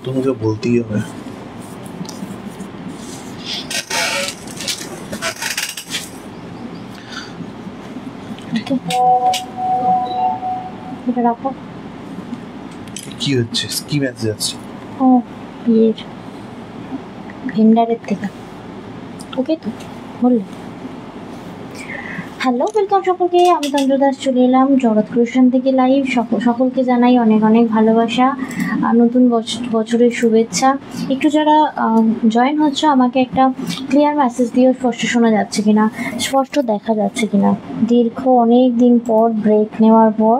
तो मुझे बोलती है এটা রাখো। কি হচ্ছে? কি মেসেজ আসছে? ও বিয়ের ভেন্ডারের থেকে। ওকে তো বললে। হ্যালো, ওয়েলকাম সকলকে। আমি তন্দ্র দাস চলে এলাম জগৎ ক্রিয়েশন থেকে লাইভ। সকলকে জানাই অনেক অনেক ভালোবাসা আর নতুন বছরের শুভেচ্ছা। একটু যারা জয়েন হচ্ছে আমাকে একটা ক্লিয়ার মেসেজ দিও, স্পষ্ট শোনা যাচ্ছে কিনা, স্পষ্ট দেখা যাচ্ছে কিনা। দীর্ঘ অনেক দিন পর ব্রেক নেওয়ার পর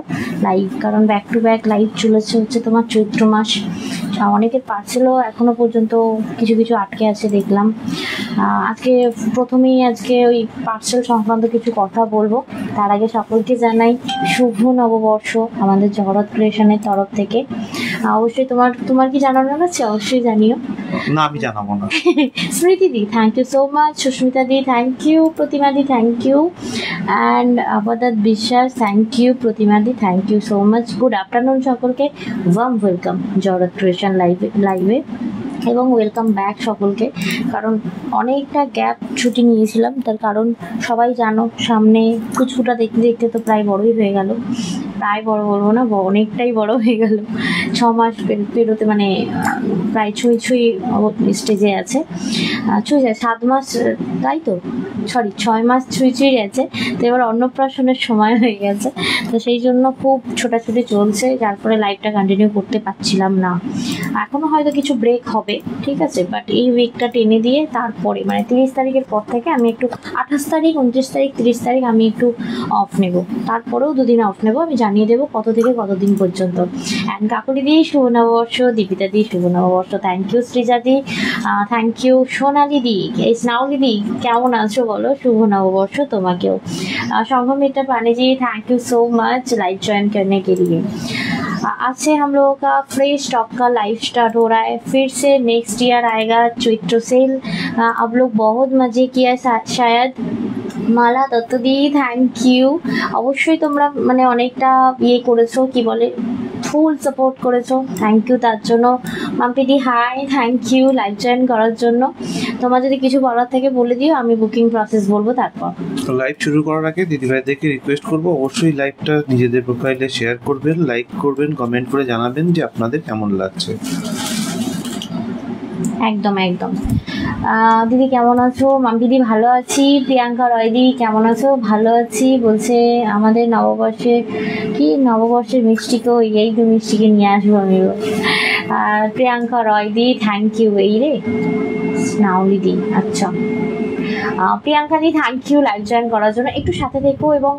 লাইভ, কারণ ব্যাক টু ব্যাক লাইভ চলেছে হচ্ছে তোমার চৈত্র মাস। অনেকের পার্সেলও এখনও পর্যন্ত কিছু কিছু আটকে আছে দেখলাম। আজকে প্রথমেই ওই পার্সেল সংক্রান্ত কিছু কথা বলবো। তার আগে সকলকে জানাই শুভ নববর্ষ আমাদের জগৎ ক্রিয়েশনের তরফ থেকে। অবশ্যই তোমার কি জানানো আছে? অবশ্যই জানিও। না, আমি জানাবো না। Smriti di, thank you so much. Susmita di, thank you. Pratima di, thank you. And Abadat Biswas, thank you. Pratima di, thank you so much. Good afternoon সকলকে। ওয়ার্ম ওয়েলকাম জগৎ ক্রিয়েশন লাইভে এবং ওয়েলকাম ব্যাক সকলকে। কারণ অনেকটা গ্যাপ ছুটি নিয়েছিলাম, তার কারণ সবাই জানো সামনে কুচকুটা দেখতে দেখতে তো প্রায় বড়ই হয়ে গেল। প্রায় বড় বলবো না, অনেকটাই বড় হয়ে গেল। 6 মাস পেরোতে মানে প্রায় ছুঁই স্টেজে আছে। 7 মাস, তাই তো, সরি 6 মাস ছুঁই গেছে। তো এবার অন্নপ্রাশনের সময় হয়ে গেছে, তো সেই জন্য খুব ছোটাছুটি চলছে, যার ফলে লাইভটা কন্টিনিউ করতে পারছিলাম না। এখনও হয়তো কিছু ব্রেক হবে, ঠিক আছে, বাট এই উইকটা টেনে দিয়ে তারপরে মানে 30 তারিখের পর থেকে আমি একটু 28 তারিখ, 29 তারিখ, 30 তারিখ আমি একটু অফ নেব। তারপরেও 2 দিন অফ নেব, আমি জানিয়ে দেবো কত থেকে কতদিন পর্যন্ত। অ্যান্ড কাকুলি দি শুভ নববর্ষ, দীপিতা দি শুভ নববর্ষ, thank you. Srija di thank you. Sonali di, এই স্নাউলি দি কেমন আছো বলো? শুভ নববর্ষ তোমাকেও। Sanghamitra Pandey ji, thank you so much live join करने के लिए। आज से हम लोगों का फ्रेश स्टॉक का लाइव स्टार्ट हो रहा है। फिर से नेक्स्ट ईयर आएगा चैत्र सेल। आप लोग बहुत मजे किया शायद। Mala Dutta di, thank you. অবশ্যই তোমরা মানে অনেকটা করেছো, কি বলে, ফুল সাপোর্ট করেছো, থ্যাংক ইউ তার জন্য। Mampi di hi, thank you live join করার জন্য। তোমার যদি কিছু বলার থাকে বলে দিও, আমি বুকিং প্রসেস বলবো তারপর। লাইভ শুরু করার আগে দিদিভাইদেরকে রিকোয়েস্ট করবো অবশ্যই লাইভটা নিজেদের প্রোফাইলে শেয়ার করবেন, লাইক করবেন, কমেন্ট করে জানাবেন যে আপনাদের কেমন লাগছে। একদম একদম। দিদি কেমন আছো? দিদি ভালো আছি। প্রিয়াঙ্কা রয় দি কেমন আছো? ভালো আছি। বলছে আমাদের নববর্ষের মিষ্টিকেও এই তো মিষ্টিকে নিয়ে আসবো আমি। প্রিয়াঙ্কা রয় দি, থ্যাংক ইউ। এই রে স্নাউলি দি, আচ্ছা। প্রিয়াঙ্কা দি, থ্যাংক ইউ লাইভ জয়েন করার জন্য। একটু সাথে দেখো, এবং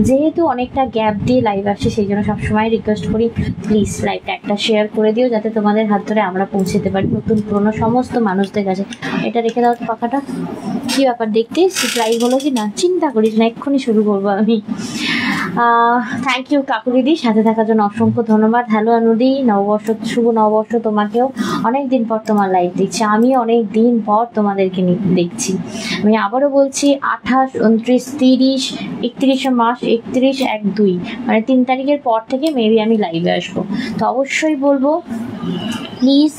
যেহেতু অনেকটা গ্যাপ দিয়ে লাইভ আসছে সেই জন্য সবসময় রিকোয়েস্ট করি প্লিজ লাইভটা একটা শেয়ার করে দিও, যাতে তোমাদের হাত ধরে আমরা পৌঁছতে পারি নতুন পুরনো সমস্ত মানুষদের কাছে। এটা রেখে দাও তো পাখাটা। কী ব্যাপার দেখতে লাইভ হলো কি না? চিন্তা করিস না, এক্ষুনি শুরু করবো আমি। থ্যাংক ইউ কাকুলিদি, সাথে থাকার জন্য অসংখ্য ধন্যবাদ। হ্যালো অনুদি, নববর্ষ, শুভ নববর্ষ তোমাকেও। অনেক দিন পর তোমার লাইভ দেখছি, আমি অনেক দিন পর তোমাদেরকে দেখছি। আমি আবারও বলছি 28, 29, 30, 31 মাস, 31, 1, 2 মানে 3 তারিখের পর থেকে মেবি আমি লাইভে আসবো। তো অবশ্যই বলবো প্লিজ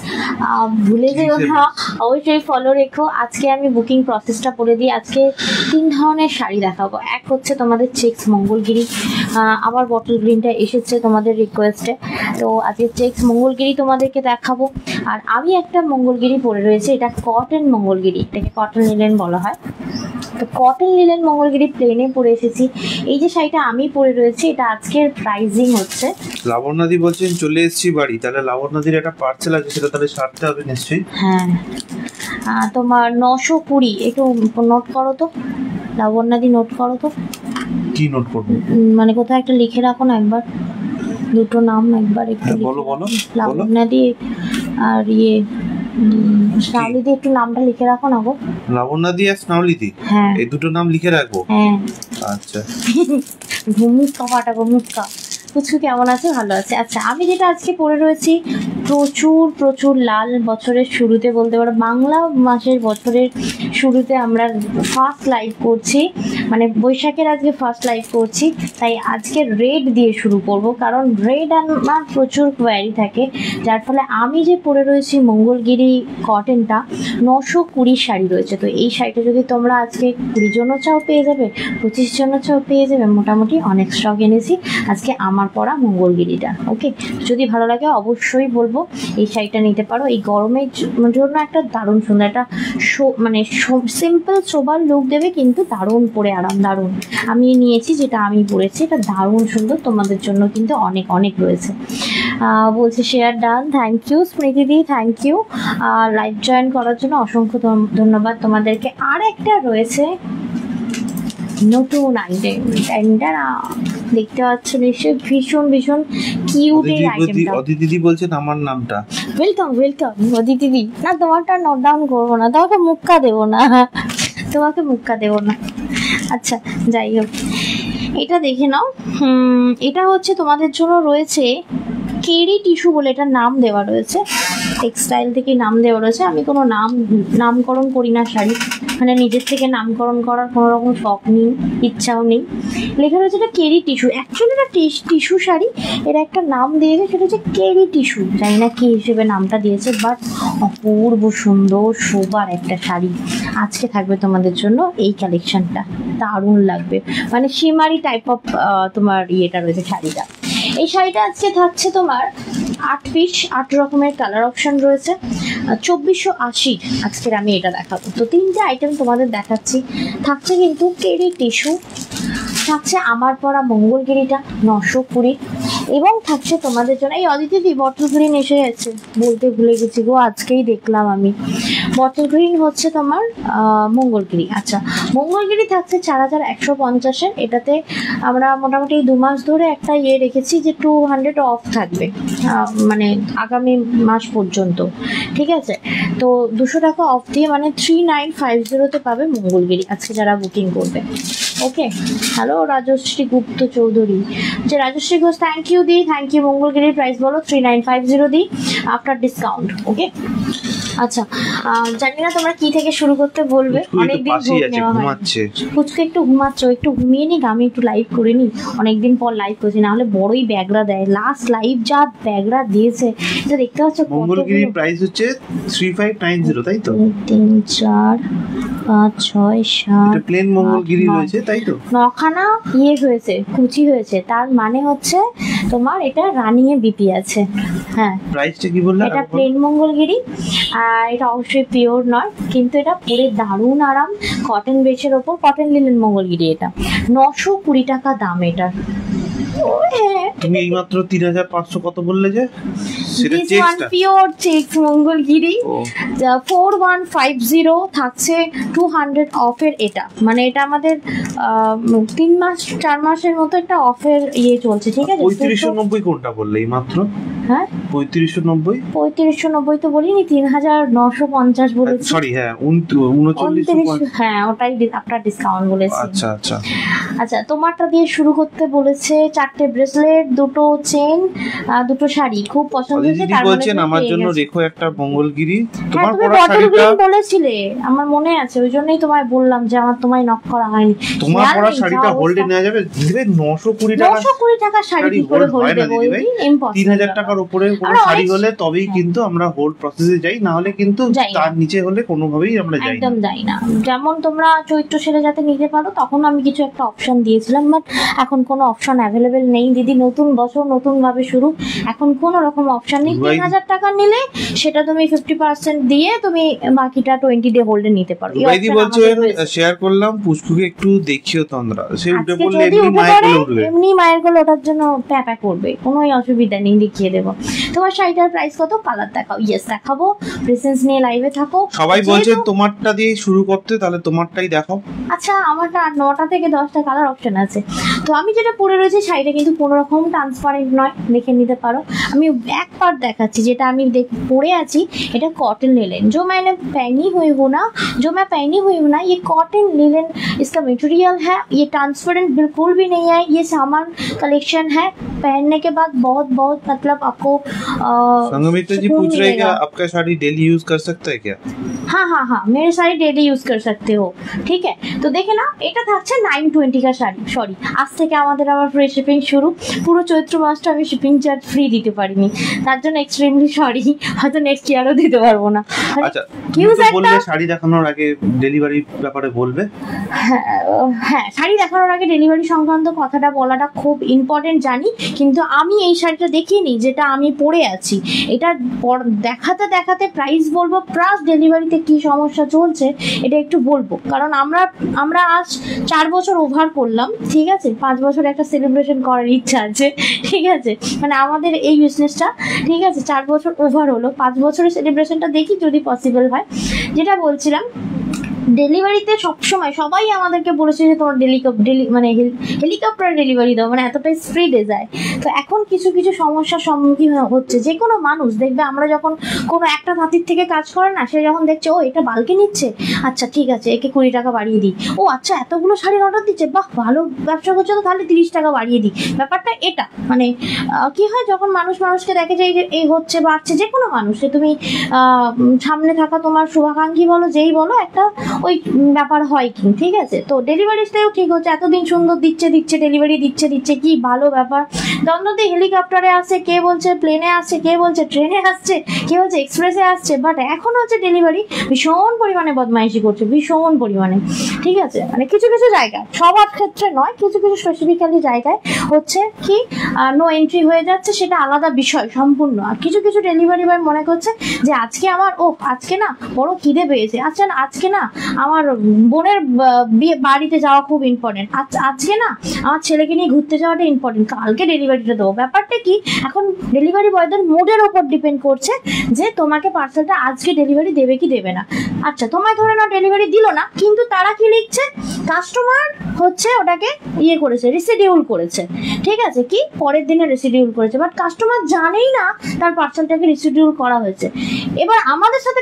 ভুলে যেও না, অবশ্যই ফলো রেখো। আজকে আমি বুকিং প্রসেসটা বলে দিই। আজকে 3 ধরনের শাড়ি দেখাবো। এক হচ্ছে তোমাদের চেক্স মঙ্গলগিরি, আবার বটল গ্রিনটা এসেছে তোমাদের রিকোয়েস্টে, তো আজকে চেক্স মঙ্গলগিরি তোমাদেরকে দেখাবো। আর আমি একটা মঙ্গলগিরি পরে রয়েছে, এটা কটন মঙ্গলগিরি, এটাকে কটন লিনেন বলা হয়। তো কটন লিনেন মঙ্গলগিরি প্লেনে পরে এসেছি। এই যে শাড়িটা আমি পরে রয়েছি, এটা আজকের প্রাইজিং হচ্ছে, লাবণ্যদি বলছেন চলে এসেছি বাড়ি, তাহলে লাবণ্যদির একটা পার্সেল আছে, সেটা তাহলে সারতে হবে নিশ্চয়ই। হ্যাঁ, তোমার 920, একটু নোট করো তো লাবণ্যদি, নোট করো তো। কি নোট করবো? মানে কোথাও একটা লিখে রাখো না, একবার দুটো নাম একবার একটু বলো বলো। লাবণ্যদি আর স্নাউলিদি, একটু নামটা লিখে রাখো না গো। লাবণ্যদি আর স্নাউলিদি, হ্যাঁ এই দুটো নাম লিখে রাখবো। হ্যাঁ আচ্ছা। ঘুমুক্কা ফাটাবো, মুক্কা পুচকু কেমন আছে? ভালো আছে। আচ্ছা, আমি যেটা আজকে পরে রয়েছি প্রচুর প্রচুর লাল, বছরের শুরুতে বলতে পারো, বাংলা মাসের বছরের শুরুতে আমরা ফার্স্ট লাইভ করছি, মানে বৈশাখের আজকে ফার্স্ট লাইভ করছি, তাই আজকে রেড দিয়ে শুরু করব, কারণ রেড আমার প্রচুর কোয়ারি থাকে, যার ফলে আমি যে পরে রয়েছি মঙ্গলগিরি কটনটা 920 শাড়ি রয়েছে। তো এই শাড়িটা যদি তোমরা আজকে 20 জনও চাও পেয়ে যাবে, 25 জনও চাও পেয়ে যাবে, মোটামুটি অনেক স্টক এনেছি আজকে আমার পরা মঙ্গলগিরিটা। ওকে, যদি ভালো লাগে অবশ্যই বলবো এই শাড়িটা নিতে পারো। এই গরমের জন্য একটা দারুণ সুন্দর, একটা মানে সিম্পল সোবার লুক দেবে, কিন্তু দারুণ পরে আরাম, দারুণ। আমি নিয়েছি যেটা আমি পরেছি, এটা দারুণ সুন্দর, তোমাদের জন্য কিন্তু অনেক অনেক রয়েছে। বলছে শেয়ার ডান, থ্যাংক ইউ স্মৃতিদি, থ্যাংক ইউ লাইভ জয়েন করার জন্য অসংখ্য ধন্যবাদ তোমাদেরকে। আর একটা রয়েছে নতুন আইটেম, দেখতে পাচ্ছ নিশ্চয়ই, ভীষণ ভীষণ কিউট এই আইটেমটা। অদিতি বলছেন আমার নামটা। ওয়েলকাম ওয়েলকাম অদিতি দি। না, তোমারটা নোট ডাউন করবো না, তোমাকে মুক্কা দেবো না, তোমাকে মুক্কা দেবো না। আচ্ছা, যাই হোক, এটা দেখে নাও। এটা হচ্ছে তোমাদের জন্য রয়েছে কেরি টিস্যু বলে, এটা নাম দেওয়া রয়েছে, টেক্সটাইল থেকে নাম দেওয়া রয়েছে। আমি কোনো নামকরণ করি না শাড়ি, মানে নিজের থেকে নামকরণ করার কোনো রকম শখ নেই, ইচ্ছাও নেই। লেখা রয়েছে এটা কেরি টিস্যু, অ্যাকচুয়ালি এটা টিস্যু শাড়ি, এটা একটা নাম দিয়েছে, সেটা হচ্ছে কেরি টিস্যু, জানি না কী হিসেবে নামটা দিয়েছে, বাট অপূর্ব সুন্দর সোবার একটা শাড়ি আজকে থাকবে তোমাদের জন্য। এই কালেকশনটা দারুণ লাগবে, মানে শিমারি টাইপ অফ তোমার ইয়েটা রয়েছে শাড়িটা। এই শাড়িটা আজকে থাকছে তোমার 8 পিস, 8 রকমের কালার অপশন রয়েছে, 2480 আজকের আমি এটা দেখাবো। তো 3টে আইটেম তোমাদের দেখাচ্ছি। থাকছে কিন্তু কেরি টিস্যু, থাকছে আমার পরা মঙ্গলগিরিটা 920, এবং থাকছে তোমাদের জন্য এই অদিতি বটল গ্রিন এসে গেছে, বলতে ভুলে গেছি গো, আজকেই দেখলাম আমি। বটল গ্রিন হচ্ছে তোমার মঙ্গলগিরি। আচ্ছা, মঙ্গলগিরি থাকছে 4150-এর। এটাতে আমরা মোটামুটি 2 মাস ধরে একটা ইয়ে রেখেছি যে 200 অফ থাকবে, মানে আগামী মাস পর্যন্ত, ঠিক আছে? তো 200 টাকা অফ দিয়ে মানে 3950-তে পাবে মঙ্গলগিরি আজকে যারা বুকিং করবে। ওকে, হ্যালো রাজশ্রী গুপ্ত চৌধুরী, যে Rajashree Ghosh, thank you di, thank you. মঙ্গলগিরির প্রাইস বলো 3950 দি আফটার ডিসকাউন্ট। ওকে, আচ্ছা, জানি না তোমরা কি থেকে শুরু করতে বলবে, অনেকদিন পুচকু একটু ঘুমাচ্ছ, একটু ঘুমিয়ে নি, আমি একটু লাইভ করে নি, অনেকদিন পর লাইভ করছি, না হলে বড়ই ব্যাগরা দেয়। লাস্ট লাইভ যা ব্যাগরা দিয়েছে, এটা দেখতে পাচ্ছ। মঙ্গলগিরির প্রাইস হচ্ছে 3590, তাই তো? 3 4 5 6 7, এটা প্লেন মঙ্গলগিরি রয়েছে, তাই তো? 9খানা ইয়ে হয়েছে, কুচি হয়েছে, তার মানে হচ্ছে তোমার এটা রানিং এ বিপি আছে। হ্যাঁ, প্রাইসটা কি বললে? এটা প্লেন মঙ্গলগিরি, আর এটা অবশ্যই পিওর নয়, কিন্তু এটা পরে দারুণ আরাম, কটন বেসের ওপর, কটন লিনেন মঙ্গলগিরি। এটা 920 টাকা দাম এটার। তুমি এইমাত্র 3500 কত বললে যে? সেটা চেকটা পিওর চেক মঙ্গলগিরি 4150 থাকছে 200 অফের। এটা মানে এটা আমাদের 3 মাস 4 মাসের মতো একটা অফের ইয়ে চলছে, ঠিক আছে? 3590 কোনটা বললে এইমাত্র? হ্যাঁ, 3590 তো বলিনি, 3950 বলেছি, সরি। হ্যাঁ, 39, হ্যাঁ ওটাই আপনার ডিসকাউন্ট বলেছি। আচ্ছা আচ্ছা আচ্ছা, তোমারটা দিয়ে শুরু করতে বলেছে। 4টে ব্রেসলেট, 2টো চেন, 2টো শাড়ি খুব পছন্দ হয়েছে। তার মানে আমার জন্য রেখো একটা মঙ্গলগিরি। তোমার পরা শাড়িটা বলেছিলে, আমার মনে আছে, ওই জন্যই তোমায় বললাম যে আমার তোমায় নক করা হয়নি। তোমার পরা শাড়িটা হোল্ডে নেওয়া যাবে? দিবে 920 টাকা। 920 টাকা শাড়ি কি করে হোল্ড দেব? ইম্পসিবল। 3000 টাকার উপরে কোনো শাড়ি হলে তবেই কিন্তু আমরা হোল্ড প্রসেসে যাই, না হলে কিন্তু তার নিচে হলে কোনোভাবেই আমরা যাই না, একদম যাই না। যেমন তোমরা চৈত্র সেলে যাতে নিতে পারো, তখন আমি কিছু একটা অপশন দিয়েছিলাম, বাট এখন কোনো অপশন অ্যাভেলেবেল নেই দিদি। নতুন বছর নতুন ভাবে শুরু, এখন কোনো রকম অপশন নেই। 3000 টাকা নিলে সেটা তুমি 50% দিয়ে তুমি বাকিটা 20 ডে হোল্ডে নিতে পারো। দিদি বলছেন শেয়ার করলাম, পুষ্কুকে একটু দেখিও তোমরা, সে উঠে পড়লে এমনি মায়ের কোলে উঠবে, এমনি মায়ের কোলে ওঠার জন্য প্যাপা করবে, কোনো অসুবিধা নেই, দেখিয়ে দেবো। তোমার শাড়িটার প্রাইস কত? কালার দেখাও। ইয়েস, দেখাবো, প্রেসেন্স নিয়ে লাইভে থাকো। সবাই বলছে তোমারটা দিয়ে শুরু করতে, তাহলে তোমারটাই দেখাও। আচ্ছা, আমারটা 9টা থেকে 10টা কালার অপশন আছে, তো আমি যেটা পরে রয়েছি শাড়িটা কিন্তু কোনো রকম ট্রান্সপারেন্ট নয়, দেখে নিতে পারো। আমি এক পার্ট দেখাচ্ছি যেটা আমি পরে আছি, এটা कॉटन लिनन। जो मैंने पहनी हुई हूँ ना, ये कॉटन लिनन इसका मटेरियल है, ये ट्रांसपेरेंट बिल्कुल भी नहीं है, ये सामान कलेक्शन है, पहनने के बाद बहुत बहुत मतलब आपको संगमित्रा जी पूछ रहे हैं क्या आपका साड़ी डेली यूज कर सकता है क्या? हाँ, मेरे साड़ी डेली यूज कर सकते हो, ठीक है। तो देखे ना, এটা থাকছে 920 का শাড়ি। সরি, আজ থেকে আমাদের আবার ফ্রি শিপিং শুরু। পুরো চৈত্র মাসটা আমি শিপিং চার্জ ফ্রি দিতে পারিনি, তার জন্য এক্সট্রিমলি সরি। হয়তো নেক্সট ইয়ারও দিতে পারবো না। আচ্ছা, তুমি তো বললে শাড়ি দেখানোর আগে ডেলিভারি ব্যাপারে বলবে। হ্যাঁ, শাড়ি দেখানোর আগে ডেলিভারি সংক্রান্ত কথাটা বলাটা খুব ইম্পর্টেন্ট জানি, কিন্তু আমি এই শাড়িটা দেখিনি যেটা আমি পরে আছি। এটা দেখাতে দেখাতে প্রাইস বলবো, প্লাস ডেলিভারিতে কি সমস্যা চলছে এটা একটু বলবো। কারণ আমরা আজ 4 বছর ওভার করলাম, ঠিক আছে। 5 বছর একটা সেলিব্রেশন করার ইচ্ছা আছে, ঠিক আছে। মানে আমাদের এই বিজনেসটা, ঠিক আছে, 4 বছর ওভার হলো, 5 বছরের সেলিব্রেশনটা দেখি যদি পসিবল হয়। যেটা বলছিলাম, ডেলিভারিতে সবসময় সবাই আমাদেরকে বলেছে যে তোমার হেলিকপ্টার ডেলিভারি দাও, মানে এতটাই স্পিডে যায়। তো এখন কিছু কিছু সমস্যার সম্মুখীন হচ্ছে। যে কোনো মানুষ দেখবে, আমরা যখন কোনো একটা ধাতির থেকে কাজ করে না, সে যখন দেখছে ও এটা বালকে নিচ্ছে, আচ্ছা ঠিক আছে একে 20 টাকা বাড়িয়ে দিই, ও আচ্ছা এতগুলো শাড়ির অর্ডার দিচ্ছে, বাহ ভালো ব্যবসা করছে, তো তাহলে 30 টাকা বাড়িয়ে দিই। ব্যাপারটা এটা, মানে কি হয়, যখন মানুষকে দেখে যে এই হচ্ছে বাড়ছে, যে কোনো মানুষকে তুমি সামনে থাকা তোমার শুভাকাঙ্ক্ষী বলো, যেই বলো, একটা ওই ব্যাপার হয় কি, ঠিক আছে। তো ডেলিভারিটাও ঠিক হচ্ছে, এতদিন সুন্দর দিচ্ছে ডেলিভারি দিচ্ছে, কি ভালো ব্যাপার। দ্বন্দ্বতে হেলিকপ্টারে আসছে, কে বলছে প্লেনে আসছে, কে বলছে ট্রেনে আসছে, কে বলছে এক্সপ্রেসে আসছে, বাট এখন হচ্ছে ডেলিভারি ভীষণ পরিমাণে বদমাইশি করছে, ভীষণ পরিমাণে, ঠিক আছে। মানে কিছু কিছু জায়গায়, সবার ক্ষেত্রে নয়, কিছু কিছু স্পেসিফিক্যালি জায়গায় হচ্ছে কি নো এন্ট্রি হয়ে যাচ্ছে, সেটা আলাদা বিষয় সম্পূর্ণ। আর কিছু কিছু ডেলিভারি বয় মনে করছে যে আজকে আমার আজকে না বড় খিদে পেয়েছে, আচ্ছা আজকে না আমার বোনের বাড়িতে যাওয়া খুব ইম্পর্টেন্ট, আজকে না আমার ছেলেকে নিয়ে ঘুরতে যাওয়াটা ইম্পর্টেন্ট, কালকে ডেলিভারিটা দেবো। ব্যাপারটা কি, এখন ডেলিভারি বয়দের মুডের ওপর ডিপেন্ড করছে যে তোমাকে পার্সেলটা আজকে ডেলিভারি দেবে কি দেবে না। আচ্ছা, তোমায় ধরে নাও ডেলিভারি দিল না, কিন্তু তারা কি লিখছে, কাস্টমার হচ্ছে ওটাকে করেছে, রিশিডিউল করেছে, ঠিক আছে, কি পরের দিনে রিশিডিউল করেছে, বাট কাস্টমার জানেই না তার পার্সেলটাকে রিশিডিউল করা হয়েছে। এবার আমাদের সাথে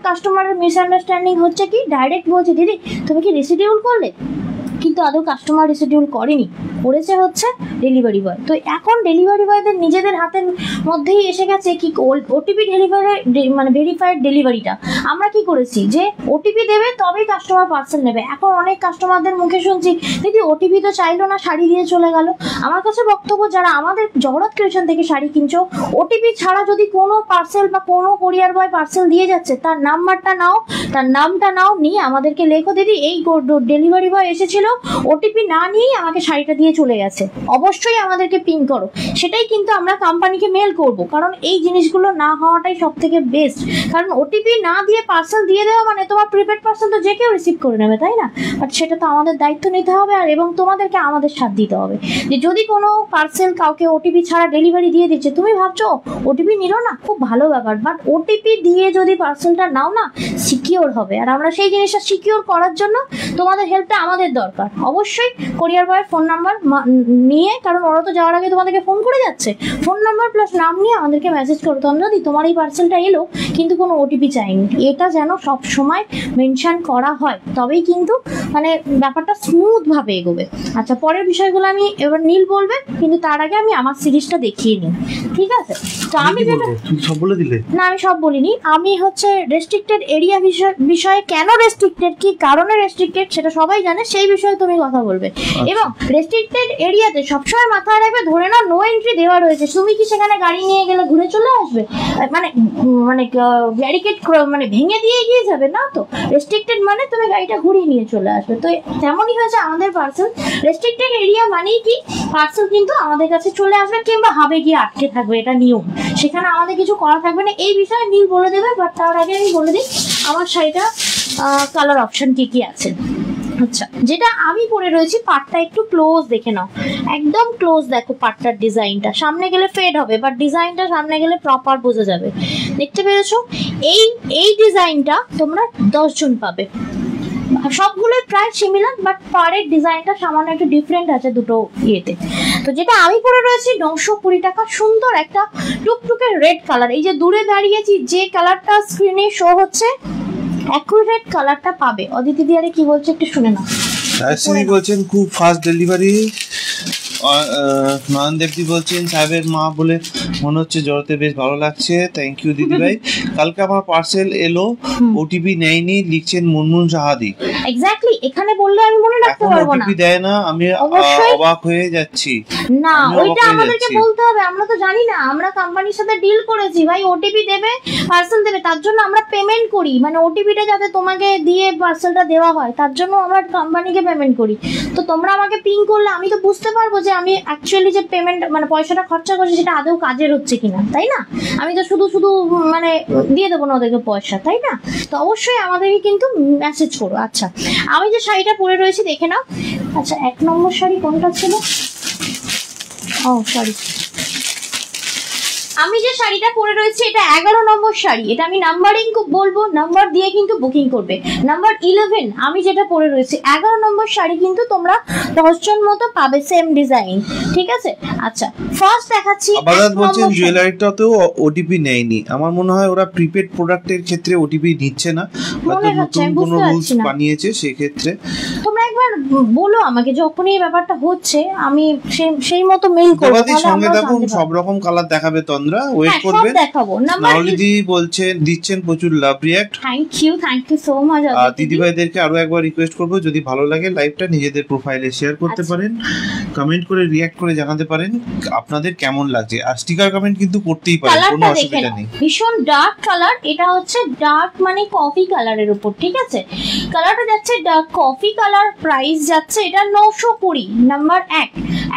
কাস্টমারের মিসআন্ডারস্ট্যান্ডিং হচ্ছে কি, ডাইরেক্ট বলছে দিদি তুমি কি রিশিডিউল করলে, কিন্তু আদৌ কাস্টমার রিশিডিউল করেনি, করেছে হচ্ছে ডেলিভারি বয়। তো এখন ডেলিভারি বয়দের নিজেদের হাতের মধ্যেই এসে গেছে কি ওটিপি ডেলিভারি, মানে ভেরিফাইড ডেলিভারিটা। আমরা কি করেছি যে ওটিপি দেবে তবেই কাস্টমার পার্সেল নেবে। এখন অনেক কাস্টমারদের মুখে শুনছি দিদি ওটিপি তো চাইলো না, শাড়ি দিয়ে চলে গেল। আমার কাছে বক্তব্য, যারা আমাদের জগরত ক্রিয়েশন থেকে শাড়ি কিনছো, ওটিপি ছাড়া যদি কোনো পার্সেল বা কোনো কোরিয়ার বয় পার্সেল দিয়ে যাচ্ছে, তার নাম্বারটা নাও, তার নামটা নাও, নিয়ে আমাদেরকে লেখো দিদি এই ডেলিভারি বয় এসেছিল, ওটিপি না নিয়েই আমাকে শাড়িটা দিয়ে চলে গেছে, অবশ্যই আমাদেরকে পিন করো। সেটাই কিন্তু আমরা কোম্পানিকে মেল করব, কারণ এই জিনিসগুলো না হওয়াটাই সব থেকে বেস্ট। কারণ ওটিপি না দিয়ে পার্সেল দিয়ে দেওয়া মানে তোমার প্রিপেড পার্সেল তো যে কেউ রিসিভ করে নেবে, তাই না? বাট সেটা তো আমাদের দায়িত্ব নিতে হবে, আর এবং তোমাদেরকে আমাদের সাথ দিতে হবে। যে যদি কোনো পার্সেল কাউকে ওটিপি ছাড়া ডেলিভারি দিয়ে দিচ্ছে, তুমি ভাবছো ওটিপি নিল না, খুব ভালো ব্যাপার, বাট ওটিপি দিয়ে যদি পার্সেলটা নাও না, সিকিওর হবে। আর আমরা সেই জিনিসটা সিকিওর করার জন্য তোমাদের হেল্পটা আমাদের দরকার। অবশ্যই কোরিয়ার বয়ের ফোন নাম্বার নিয়ে, কারণ ওরা তো যাওয়ার আগে তোমাদেরকে ফোন করে যাচ্ছে, ফোন নাম্বার প্লাস নাম নিয়ে আমাদেরকে মেসেজ করো, তোমরা যদি তোমার এই পার্সেলটা এলো কিন্তু কোনো ওটিপি চাইনি, এটা যেন সব সময় মেনশন করা হয়, তবেই কিন্তু মানে ব্যাপারটা স্মুথ ভাবে এগোবে। আচ্ছা, পরের বিষয়গুলো আমি এবার নীল বলবে, কিন্তু তার আগে আমি আমার সিরিজটা দেখিয়ে নিই, ঠিক আছে? তো আমি যেটা সব বলে দিলে না, আমি সব বলিনি। আমি হচ্ছে রেস্ট্রিক্টেড এরিয়া বিষয়ে, কেন রেস্ট্রিক্টেড, কি কারণে রেস্ট্রিক্টেড সেটা সবাই জানে, সেই বিষয়ে তুমি কথা বলবে। এবং রেস্ট্রিক্টেড এরিয়াতে সবসময় মাথায় রাখবে, ধরে নাও নো এন্ট্রি দেওয়া রয়েছে, তুমি কি সেখানে গাড়ি নিয়ে গেলে ঘুরে চলে আসবে? মানে মানে ব্যারিকেড মানে ভেঙে দিয়ে এগিয়ে যাবে না তো। রেস্ট্রিক্টেড মানে তুমি গাড়িটা ঘুরিয়ে নিয়ে চলে আসবে। তো তেমনই হয়েছে আমাদের পার্সেল। রেস্ট্রিক্টেড এরিয়া মানেই কি, পার্সেল কিন্তু আমাদের কাছে চলে আসবে কিংবা হাবে গিয়ে আটকে থাকবে, এটা নিয়ম, সেখানে আমাদের কিছু করা থাকবে না। এই বিষয়ে নীল বলে দেবে, বাট তার আগে আমি বলে দিই আমার শাড়িটা কালার অপশন কি কি আছে। আচ্ছা, যেটা আমি পরে রয়েছি, পাটটা একটু ক্লোজ দেখে নাও, একদম ক্লোজ দেখো পাটটার ডিজাইনটা। সামনে গেলে ফেড হবে, বাট ডিজাইনটা সামনে গেলে প্রপার বোঝা যাবে। দেখতে পেরেছো? এই ডিজাইনটা তোমরা 10 জন পাবে, সবগুলোই প্রায় সিমিলার, বাট পাড়ের ডিজাইনটা সামান্য একটু ডিফারেন্ট আছে দুটো ইয়েতে। তো যেটা আমি পরে রয়েছি 920 টাকা, সুন্দর একটা টুকটুকে রেড কালার। এই যে দূরে দাঁড়িয়েছি, যে কালারটা স্ক্রিনে শো হচ্ছে অ্যাকুরেট কালারটা পাবে। অদিতি দি আরে কি বলছে একটু শুনে নাও। রাজশ্রী বলছেন খুব ফাস্ট ডেলিভারি। নয়নদেবদি বলছেন সাহেবের মা বলে মনে হচ্ছে জড়তে বেশ ভালো লাগছে। থ্যাংক ইউ দিদি ভাই। কালকে আমার পার্সেল এলো, ওটিপি নেয়নি লিখছেন মুনমুন সাহাদি। এক্স্যাক্টলি, এখানে বললে আমি মনে রাখতে পারবো না। ওটিপি দেয় না, আমি অবাক হয়ে যাচ্ছি। না, ওইটা আমাদেরকে বলতে হবে, আমরা তো জানি না। আমরা কোম্পানির সাথে ডিল করেছি ভাই, ওটিপি দেবে, পার্সেল দেবে, তার জন্য আমরা পেমেন্ট করি। মানে ওটিপিটা যাতে তোমাকে দিয়ে পার্সেলটা দেওয়া হয়, তার জন্য আমরা কোম্পানিকে পেমেন্ট করি। তো তোমরা আমাকে পিং করলে আমি তো বুঝতে পারবো যে আমি অ্যাকচুয়ালি যে পেমেন্ট মানে পয়সাটা খরচা করছি সেটা আদৌ কাজের হচ্ছে কিনা, তাই না? আমি তো শুধু শুধু মানে দিয়ে দেবো না ওদেরকে পয়সা, তাই না? তো অবশ্যই আমাদেরকে কিন্তু মেসেজ করো। আচ্ছা, আমি যে শাড়িটা পরে রয়েছি দেখে নাও। আচ্ছা, 1 নম্বর শাড়ি কোনটা ছিল? ও সরি, আমি যে শাড়িটা পরে রয়েছি এটা 11 নম্বর শাড়ি। এটা আমি নাম্বারিং বলবো, নাম্বার দিয়ে কিন্তু বুকিং করবে। নাম্বার 11 আমি যেটা পরে রয়েছি, 11 নম্বর শাড়ি কিন্তু তোমরা 10 জন মতো পাবে, সেম ডিজাইন, ঠিক আছে? আচ্ছা, ফার্স্ট দেখাচ্ছি। আবারও বলছেন জুয়েলারিটাতেও ওটিপি নেয়নি। আমার মনে হয় ওরা প্রিপেড প্রোডাক্টের ক্ষেত্রে ওটিপি নিচ্ছে না, হয়তো নতুন কোনো রুলস বানিয়েছে সেক্ষেত্রে। তোমরা একবার বলো আমাকে, যখনই এই ব্যাপারটা হচ্ছে আমি সেই মতো মেইল করব। সঙ্গে দেখুন সব রকম কালার দেখাবে, তন্দ্রা ওয়েট করবেন, দেখাবো। নাওলিদি বলছেন দিচ্ছেন প্রচুর love react. Thank you so much. দিদি ভাইদেরকে আরো একবার রিকোয়েস্ট করব, যদি ভালো লাগে লাইভটা নিজেদের প্রোফাইলে শেয়ার করতে পারেন, কমেন্ট করে রিঅ্যাক্ট করে জানাতে পারেন আপনাদের কেমন লাগছে। আর স্টিকার কমেন্ট কিন্তু করতেই পারেন, কোনো অসুবিধা নেই। ভীষণ ডার্ক কালার, এটা হচ্ছে ডার্ক মানে কফি কালারের উপর, ঠিক আছে? কালারটা যাচ্ছে ডার্ক কফি কালার। প্রাইস যাচ্ছে এটা 920, নাম্বার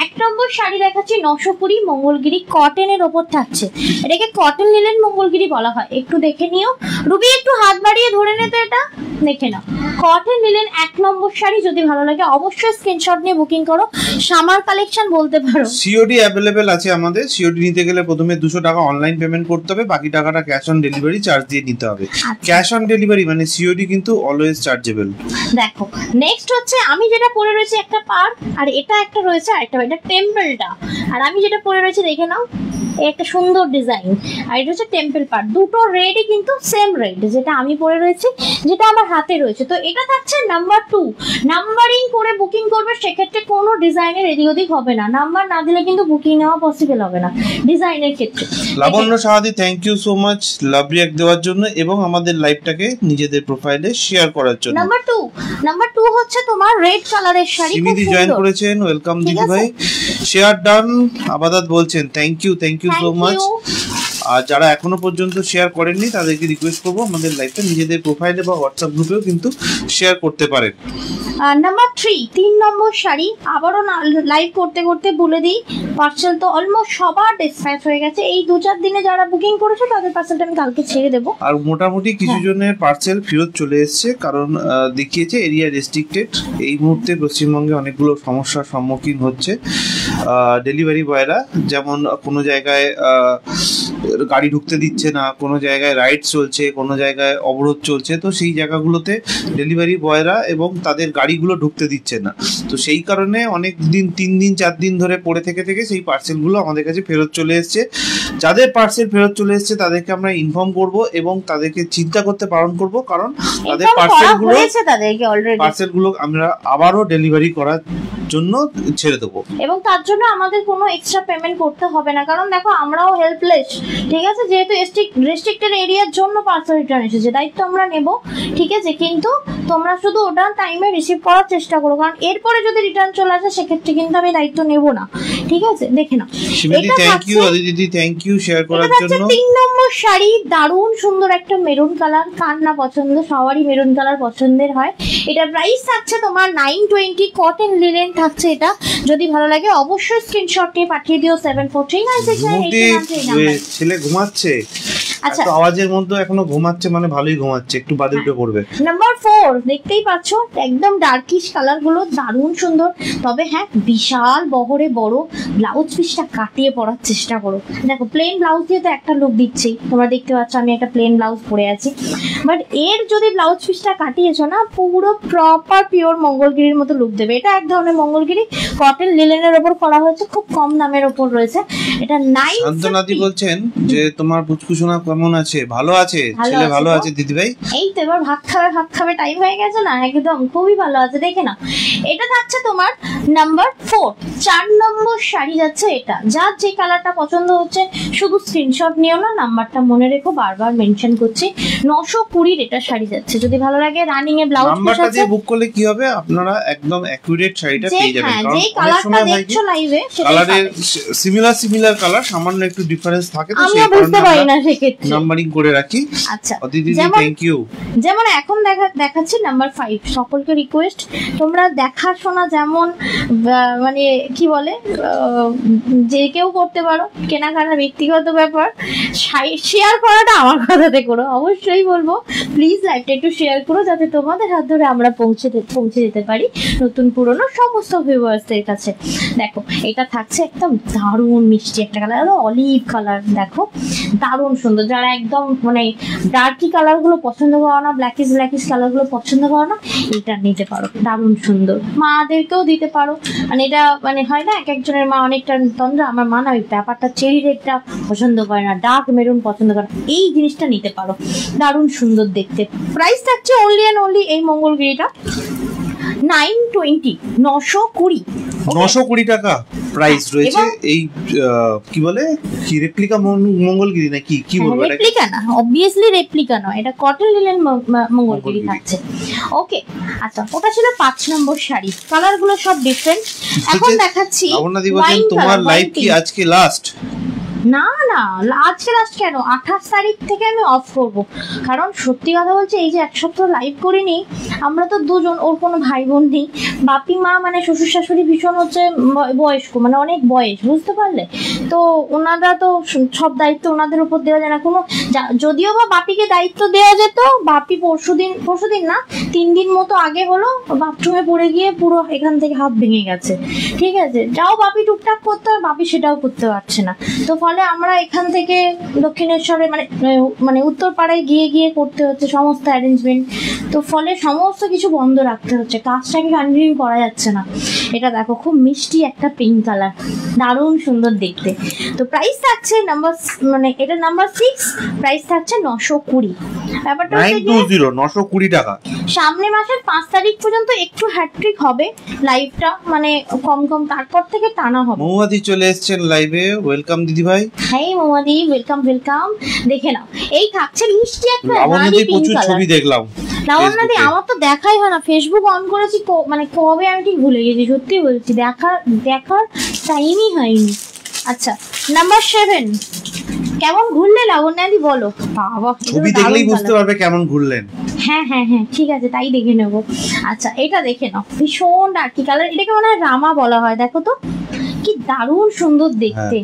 1 নম্বর শাড়ি দেখাচ্ছি 920, মঙ্গলগিরি কটনের উপর থাকছে। এটাকে কটন লিলেন মঙ্গলগিরি বলা হয়। একটু দেখে নিও রুবি, একটু হাত বাড়িয়ে ধরে নিতে, এটা দেখে নাও। কটন লিলেন 1 নম্বর শাড়ি, যদি ভালো লাগে অবশ্যই স্ক্রিনশট নিয়ে বুকিং করো। সামার কালেকশন বলতে পারো। সিওডি অ্যাভেলেবেল আছে আমাদের। সিওডি নিতে গেলে প্রথমে 200 টাকা অনলাইন পেমেন্ট করতে হবে, বাকি টাকাটা ক্যাশ অন ডেলিভারি চার্জ দিয়ে নিতে হবে। ক্যাশ অন ডেলিভারি মানে সিওডি কিন্তু অলওয়েজ চার্জেবল। দেখো নেক্সট হচ্ছে আমি যেটা পরে রয়েছে একটা পার, আর এটা একটা রয়েছে আরেকটা, এটা টেম্পলটা। আর আমি যেটা পরে রয়েছে দেখে নাও, একটা সুন্দর ডিজাইন, আর এটা হচ্ছে টেম্পল পার্ট। দুটো রেডই কিন্তু সেম রেড, যেটা আমি পরে রয়েছি, যেটা আমার হাতে রয়েছে। তো এটা থাকছে নাম্বার 2। নাম্বারিং করে বুকিং করবে, সেক্ষেত্রে কোনো ডিজাইনের এদিক ওদিক হবে না। নাম্বার না দিলে কিন্তু বুকিং নেওয়া পসিবল হবে না ডিজাইনের ক্ষেত্রে। লাবণ্য সাহাদি thank you so much love react দেওয়ার জন্য এবং আমাদের লাইভটাকে নিজেদের প্রোফাইলে শেয়ার করার জন্য। নাম্বার 2 হচ্ছে তোমার রেড কালারের শাড়ি, সিমিদি জয়েন করেছেন, ওয়েলকাম দিদি ভাই। Share done. আবাদাত বলছেন থ্যাংক ইউ সো মাচ। আর যারা এখনো পর্যন্ত শেয়ার করেননি তাদেরকে রিকোয়েস্ট করবো আমাদের লাইভটা নিজেদের প্রোফাইলে বা হোয়াটসঅ্যাপ গ্রুপেও কিন্তু শেয়ার করতে পারেন। নাম্বার 3 নম্বর শাড়ি, আবারও লাইভ করতে করতে বলে দিই, পার্সেল তো অলমোস্ট সবার ডিসপ্যাচ হয়ে গেছে। এই 2-4 দিনে যারা বুকিং করেছে তাদের পার্সেলটা আমি কালকে ছেড়ে দেবো। আর মোটামুটি কিছু জনের পার্সেল ফেরত চলে এসছে, কারণ দেখিয়েছে এরিয়া রেস্ট্রিক্টেড। এই মুহূর্তে পশ্চিমবঙ্গে অনেকগুলো সমস্যার সম্মুখীন হচ্ছে ডেলিভারি বয়রা। যেমন কোনো জায়গায় গাড়ি ঢুকতে দিচ্ছে না, কোনো জায়গায় রাইড চলছে, কোনো জায়গায় অবরোধ চলছে। তো সেই জায়গাগুলোতে ডেলিভারি বয়রা এবং তাদের গাড়িগুলো ঢুকতে দিচ্ছে না। তো সেই কারণে অনেক দিন 3 দিন 4 দিন ধরে পড়ে থেকে সেই পার্সেলগুলো আমাদের কাছে ফেরত চলে এসছে। যাদের পার্সেল ফেরত চলে এসছে তাদেরকে আমরা ইনফর্ম করব এবং তাদেরকে চিন্তা করতে বারণ করব, কারণ তাদের পার্সেলগুলো আমরা আবারও ডেলিভারি করার জন্য ছেড়ে দেবো, এবং তার জন্য আমাদের কোনো এক্সট্রা পেমেন্ট করতে হবে না। কারণ দেখো আমরাও হেল্পলেস, ঠিক আছে? যেহেতু রেস্ট্রিক্টেড এরিয়ার জন্য পার্সেল রিটার্ন এসেছে, দায়িত্ব আমরা নেব, ঠিক আছে? কিন্তু তোমরা শুধু ওটা টাইমে রিসিভ করার চেষ্টা করো, কারণ এরপরে যদি রিটার্ন চলে আসে সেক্ষেত্রে কিন্তু আমি দায়িত্ব নেব না, ঠিক আছে? দেখে নাও। শিবাদি thank you, Aditi thank you share করার জন্য। 3 নম্বর শাড়ি, দারুণ সুন্দর একটা মেরুন কালার, কার না পছন্দ, সবারই মেরুন কালার পছন্দের হয়। এটা প্রাইস থাকছে তোমার 920, কটন লিনেন থাকছে এটা। যদি ভালো লাগে অবশ্যই স্ক্রিনশট নিয়ে পাঠিয়ে দিও 74396989। ছেলে ঘুমাচ্ছে, আচ্ছা, তো আওয়াজের মধ্যে এখনো ঘুমাচ্ছে, মানে ভালোই ঘুমাচ্ছে, একটু বাদে উঠে পড়বে। নাম্বার 4 দেখতেই পাচ্ছ, একদম ডার্কিশ কালার গুলো দারুণ সুন্দর। তবে হ্যাঁ, বিশাল বহরে বড় ব্লাউজ পিসটা কাটিয়ে পরার চেষ্টা করো। দেখো প্লেন ব্লাউজ দিয়ে তো একটা লুক দিচ্ছি, তোমরা দেখতে পাচ্ছ আমি একটা প্লেন ব্লাউজ পরে আছি, বাট এর যদি ব্লাউজ পিসটা কাটিয়েছো না, পুরো প্রপার পিওর মঙ্গলগিরির মতো লুক দেবে। এটা এক ধরনের মঙ্গলগিরি, কটন লিলেনের ওপর করা হয়েছে, খুব কম দামের ওপর রয়েছে। এটা 950। শান্তনাদি বলছেন যে তোমার পুচকুসোনা কেমন আছে? ভালো আছে, ছেলে ভালো আছে দিদি ভাই? এই তো এবার ভাত খাবে টাইম হয়ে গেছে না, একদম খুবই ভালো আছে। দেখে নাও, এটা থাকছে তোমার নাম্বার 4, 4 নম্বর শাড়ি যাচ্ছে এটা। যার যে কালারটা পছন্দ হচ্ছে শুধু স্ক্রিনশট নিও না, নাম্বারটা মনে রেখো, বারবার মেনশন করছি। 920 এটা শাড়ি যাচ্ছে, যদি ভালো লাগে রানিং এ ব্লাউজ পিস আছে। নাম্বারটা দিয়ে বুক করলে কি হবে, আপনারা একদম অ্যাকুরেট শাড়িটা পেয়ে যাবেন। কারণ যে কালারটা দেখছো লাইভে সেটা কালারের সিমিলার কালার, সামান্য একটু ডিফারেন্স থাকে, তো আমি বুঝতে পারি না, সেক্ষেত্রে নাম্বারিং করে রাখি। আচ্ছা দিদি থ্যাংক ইউ। যেমন এখন দেখাচ্ছি নাম্বার 5। সকলকে রিকোয়েস্ট, তোমরা দেখাশোনা যেমন মানে কি বলে যে কেউ করতে পারো, কেনাকাটা ব্যক্তিগত ব্যাপার, শেয়ার করাটা আমার কথাতে করো। অবশ্যই বলবো প্লিজ লাইভটা একটু শেয়ার করো, যাতে তোমাদের হাত ধরে আমরা পৌঁছে যেতে পারি নতুন পুরনো সমস্ত ভিউয়ার্সদের কাছে। দেখো এটা থাকছে একদম দারুণ মিষ্টি একটা কালার, অলিভ কালার, দেখো দারুণ সুন্দর। যারা একদম মানে ডার্কি কালার গুলো পছন্দ করো না, ব্ল্যাকিশ কালার গুলো পছন্দ করো না, এটা নিতে পারো, দারুণ সুন্দর। মাদেরকেও দিতে পারো, মানে এটা মানে হয় না এক একজনের মা অনেকটা তন্দ্রা, আমার মা না ওই ব্যাপারটা চেরি রেডটা পছন্দ করে না, ডার্ক মেরুন পছন্দ করে না, এই জিনিসটা নিতে পারো, দারুণ সুন্দর দেখতে। প্রাইস থাকছে অনলি অ্যান্ড অনলি এই মঙ্গলগিরিটা 920, 920 920 টাকা প্রাইস রয়েছে। এই কি বলে, কি রেপ্লিকা মঙ্গলগিরি নাকি কি বলবো? রেপ্লিকা না, অবভিয়াসলি রেপ্লিকা নয়, এটা কটন লিলেন মঙ্গলগিরি থাকছে। ওকে আচ্ছা, ওটা ছিল 5 নম্বর শাড়ি। কালার গুলো সব ডিফারেন্ট। এখন দেখাচ্ছি লাবণ্যদি বলেন তোমার লাইভ কি আজকে লাস্ট? না না, আজকে লাস্ট কেন, 28 তারিখ থেকে আমি অফ করব। কারণ সত্যি কথা বলছি, এই যে এক সপ্তাহ লাইভ করিনি, আমরা তো দুজন, ওর কোনো ভাই বোন নেই, বাপি মা মানে শ্বশুর শাশুড়ি ভীষণ হচ্ছে বয়স্ক, মানে অনেক বয়স, বুঝতে পারলে তো, ওনারা তো সব দায়িত্ব ওনাদের উপর দেওয়া যায় না কোনো। যদিও বা বাপিকে দায়িত্ব দেওয়া যেত, বাপি পরশুদিন না 3 দিন মতো আগে হলো বাথরুমে পড়ে গিয়ে পুরো এখান থেকে হাত ভেঙে গেছে, ঠিক আছে, যাও বাপি টুকটাক করতে হয়, বাপি সেটাও করতে পারছে না। তো ফলে আমরা এখান থেকে দক্ষিণেশ্বরে মানে উত্তরপাড়ায় গিয়ে করতে হচ্ছে সমস্ত অ্যারেঞ্জমেন্ট, তো ফলে সমস্ত কিছু বন্ধ রাখতে হচ্ছে, কাজটাকে কন্টিনিউ করা যাচ্ছে না। এটা দেখো খুব মিষ্টি একটা পিঙ্ক কালার, দারুণ সুন্দর দেখতে। তো প্রাইস থাকছে এটা নাম্বার 6, প্রাইস থাকছে 920। ব্যাপারটা 920 টাকা। সামনে মাসের 5 তারিখ পর্যন্ত একটু হ্যাট্রিক হবে লাইভটা, মানে কম তারপর থেকে টানা হবে। মৌমাদি চলে এসেছেন লাইভে, ওয়েলকাম দিদি ভাই। হ্যাঁ মৌমাদি, ওয়েলকাম। দেখে নাও, এই থাকছে মিষ্টি একটা লাবণ্যদি প্রচুর ছবি দেখলাম। লাবণ্যদি আমার তো দেখাই হয় না, ফেসবুক অন করেছি মানে কবে আমি ঠিক ভুলে গেছি, সত্যি বলছি, দেখার টাইমই হয়নি। আচ্ছা নাম্বার 7, কেমন ঘুরলে লাবণ্যদি বলো? বাবা ছবি দেখলেই বুঝতে পারবে কেমন ঘুরলেন। হ্যাঁ ঠিক আছে, তাই দেখে নেব। আচ্ছা এটা দেখে নাও, ভীষণ ডার্কি কালার, এটাকে মনে হয় রামা বলা হয়। দেখো তো কি দারুণ সুন্দর দেখতে,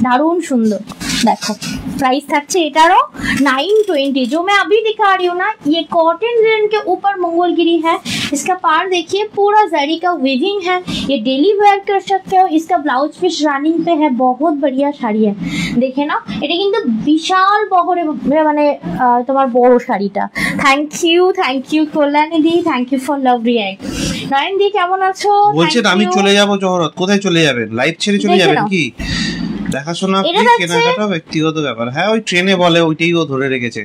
दारुण सुंदर। देखो प्राइस থাকছে এটারও 920। जो मैं अभी दिखा रही हूँ ना, ये कॉटन लिनन के ऊपर मंगोलगिरी है। इसका पार देखिए पूरा जरी का वीविंग है, ये डेली वेयर कर सकते हो। इसका ब्लाउज पीस रनिंग पे है, बहुत बढ़िया শাড়ি है। देखे ना এটা কিন্তু বিশাল বহরে মানে তোমার বড় শাড়িটা। Thank you Kalyani di, thank you for love react. Nayan di কেমন আছো? বলছেন আমি চলে যাব জহরত। কোথায় চলে যাবেন? লাইভ ছেড়ে চলে যাবেন কি? দেখাশোনা কি কেনাকাটা ব্যক্তিগত ব্যাপার। হ্যাঁ ওই ট্রেনে বলে ওইটাই ও ধরে রেখেছে।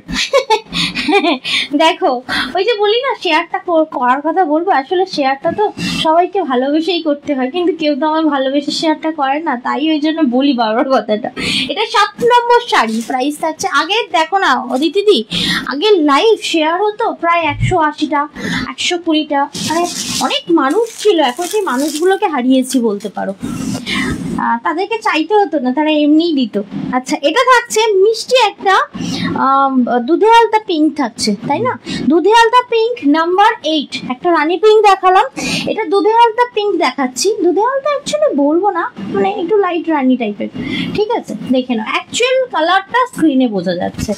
দেখো ওই যে বলি না শেয়ারটা করার কথা বলবো, আসলে শেয়ারটা তো সবাইকে ভালোবেসেই করতে হয়, কিন্তু কেউ তো আমার ভালোবেসে শেয়ারটা করে না, তাই ওই জন্য বলি বারবার কথাটা। এটা 7 নম্বর শাড়ি, প্রাইস থাকছে আগে দেখো না অদিতি দি, আগে লাইভ শেয়ার হতো প্রায় 180টা 120টা, মানে অনেক মানুষ ছিল, এখন সেই মানুষগুলোকে হারিয়েছি বলতে পারো। তাদেরকে চাইতে হতো না, তারা এমনিই দিত। আচ্ছা, এটা থাকছে মিষ্টি একটা দুধে আলতা পিঙ্ক থাকছে, তাই না? দুধে আলতা পিঙ্ক নাম্বার 8। একটা রানী পিঙ্ক দেখালাম, এটা দুধে আলতা পিঙ্ক দেখাচ্ছি। দুধে আলতা অ্যাকচুয়ালি বলবো না, মানে একটু লাইট রানী টাইপের। ঠিক আছে, দেখে নাও, অ্যাকচুয়াল কালারটা স্ক্রিনে বোঝা যাচ্ছে,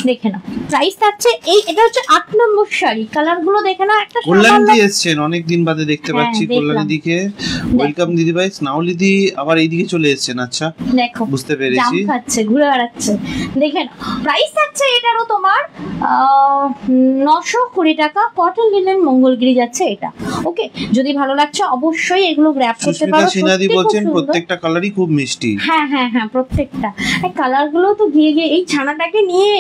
দেখে নাও। প্রাইস থাকছে এই, এটা হচ্ছে 8 নম্বর শাড়ি। কালারগুলো দেখে নাও। একটা কল্যাণী এসেছেন অনেকদিন বাদে, দেখতে পাচ্ছি কল্যাণী দিকে। ওয়েলকাম দিদি ভাই। স্নাউলি দি আবার এইদিকে চলে এসেছেন। আচ্ছা, দেখো, বুঝতে পেরেছি, জাম খাচ্ছে, ঘুরে বেড়াচ্ছে। দেখে নাও, প্রাইস থাকছে এটারও তোমার 920 টাকা। কটন লিনেন মঙ্গলগিরি যাচ্ছে এটা। ওকে, যদি ভালো লাগছে অবশ্যই এগুলো গ্র্যাব করতে পারো। সিনাদি বলছেন প্রত্যেকটা কালারই খুব মিষ্টি। হ্যাঁ হ্যাঁ হ্যাঁ, প্রত্যেকটা। এই কালারগুলো তো গিয়ে গিয়ে এই ছানাটাকে নিয়ে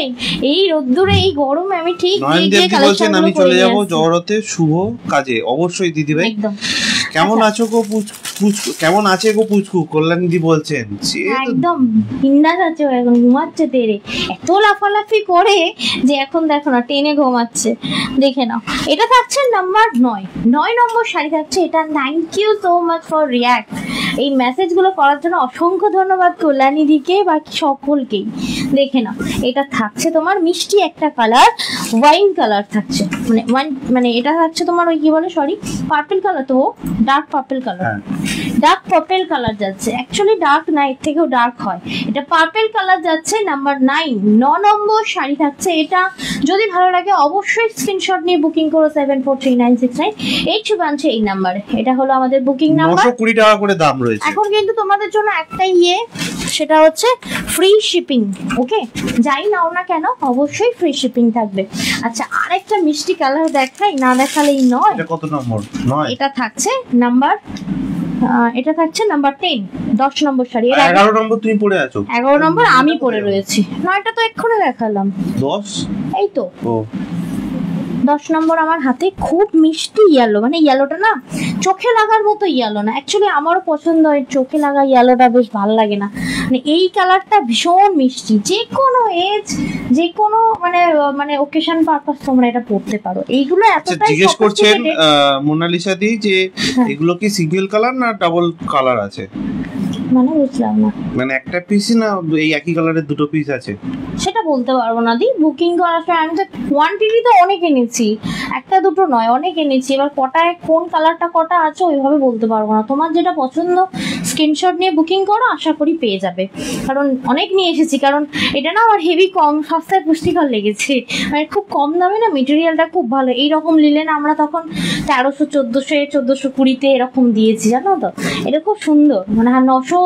এই রোদ্দুরে এই গরমে আমি ঠিক গিয়ে কালার বলছেন আমি চলে যাব জহরতে শুভ কাজে। অবশ্যই দিদি ভাই। একদম। কেমন আছো গো কেমন আছে গো পুচকু? কল্যাণী বলছেন একদম বিন্দাস আছে, এখন ঘুমাচ্ছে তেরে, এত লাফালাফি করে যে এখন দেখো না টেনে ঘুমাচ্ছে। দেখে নাও, এটা থাকছে নাম্বার 9 নম্বর শাড়ি থাকছে এটা। Thank you so much for react. এই মেসেজগুলো করার জন্য অসংখ্য ধন্যবাদ কল্যাণী দিকে, বাকি সকলকেই। দেখে নাও, এটা থাকছে তোমার মিষ্টি একটা কালার, ওয়াইন কালার থাকছে, মানে এটা থাকছে তোমার ওই কি বলে, সরি, পার্পল কালার, তো dark purple colour. Dark purple colour যাচ্ছে, অ্যাকচুয়ালি ডার্ক না, এর থেকেও ডার্ক হয়। এটা পার্পল কালার যাচ্ছে নাম্বার 9 নম্বর শাড়ি থাকছে এটা। যদি ভালো লাগে অবশ্যই স্ক্রিনশট নিয়ে বুকিং করো 74396981 এই নাম্বারে। এটা হলো আমাদের বুকিং নাম্বার। 920 টাকা করে দাম রয়েছে। এখন কিন্তু তোমাদের জন্য একটাই সেটা হচ্ছে ফ্রি শিপিং। ওকে, যাই নাও না কেন অবশ্যই ফ্রি শিপিং থাকবে। আচ্ছা, আরেকটা মিষ্টি কালার দেখাই, না দেখালেই নয়। এটা কত নম্বর? 9। এটা থাকছে নাম্বার, এটা থাকছে নাম্বার 10 নম্বর শাড়ি। 11 নম্বর তুমি পরে আছো? 11 নম্বর আমি পরে রয়েছি। 9টা তো এক্ষুনি দেখালাম। 10 এই তো। ও, 10 নম্বর আমার হাতে। খুব মিষ্টি ইয়েলো, মানে ইয়েলোটা না চোখে লাগার মতো ইয়েলো না, অ্যাকচুয়ালি আমারও পছন্দ হয় চোখে লাগা ইয়েলোটা, বেশ ভালো লাগে না। মানে এই কালারটা ভীষণ মিষ্টি, যে কোনো এজ, যে কোনো মানে ওকেশন পারপাস তোমরা এটা পড়তে পারো। এইগুলো এতটাই জিজ্ঞেস করছেন মোনালিসা দি যে এগুলো কি সিঙ্গেল কালার না ডাবল কালার আছে? মানে বুঝলাম না, মানে একটা পিসই না এই একই কালারের দুটো পিস আছে? সেটা বলতে পারবো না দি। বুকিং করার সময় আমি তো কোয়ান্টিটি তো অনেক এনেছি, একটা দুটো নয়, অনেক এনেছি। এবার কটায় কোন কালারটা কটা আছে ওইভাবে বলতে পারবো না। তোমার যেটা পছন্দ স্ক্রিনশট নিয়ে বুকিং করো, আশা করি পেয়ে যাবে। কারণ অনেক নিয়ে এসেছি, কারণ এটা না আমার হেভি কম সস্তায় পুষ্টিকর লেগেছে। মানে খুব কম দামে না, মেটেরিয়ালটা খুব ভালো। এইরকম নিলেন আমরা তখন 1300 1420 এরকম দিয়েছি, জানো তো। এটা খুব সুন্দর, মানে 920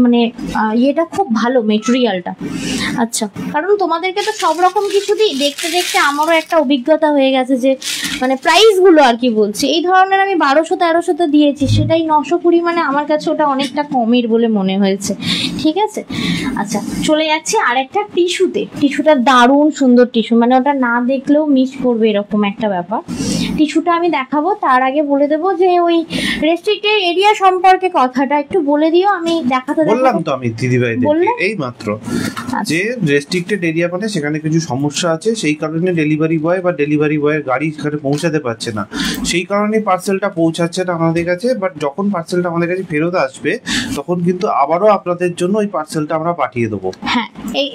মানে ইয়েটা খুব ভালো মেটেরিয়ালটা। আচ্ছা, কারণ তোমাদেরকে তো সব রকম কিছু দিই, দেখতে দেখতে আমারও একটা অভিজ্ঞতা হয়ে গেছে যে মানে প্রাইসগুলো আর কি বলছি, এই ধরনের আমি 1200-1300 দিয়েছি, সেটাই 920, মানে আমার কাছে ওটা অনেকটা কমের বলে মনে হয়েছে। ঠিক আছে, আচ্ছা চলে যাচ্ছি আর একটা টিস্যুতে। টিস্যুটা দারুণ সুন্দর টিস্যু, মানে ওটা না দেখলেও মিস করবে এরকম একটা ব্যাপার। টিস্যুটা আমি দেখাবো, তার আগে বলে দেবো যে ওই রেস্ট্রিক্টেড এরিয়া সম্পর্কে কথাটা একটু বলে দিও। আমি দেখাতে বললাম তো আমি দিদিভাই এই মাত্র যে রেস্ট্রিক্টেড এরিয়া মানে সেখানে কিছু সমস্যা আছে, সেই কারণে ডেলিভারি বয় বা ডেলিভারি বয়ের গাড়ি সেখানে পৌঁছাতে পারছে না, সেই কারণে পার্সেলটা পৌঁছাচ্ছে না আমাদের কাছে। বাট যখন পার্সেলটা আমাদের কাছে ফেরত আসবে তখন কিন্তু আবারও আপনাদের জন্য ওই পার্সেলটা আমরা পাঠিয়ে দেবো। হ্যাঁ,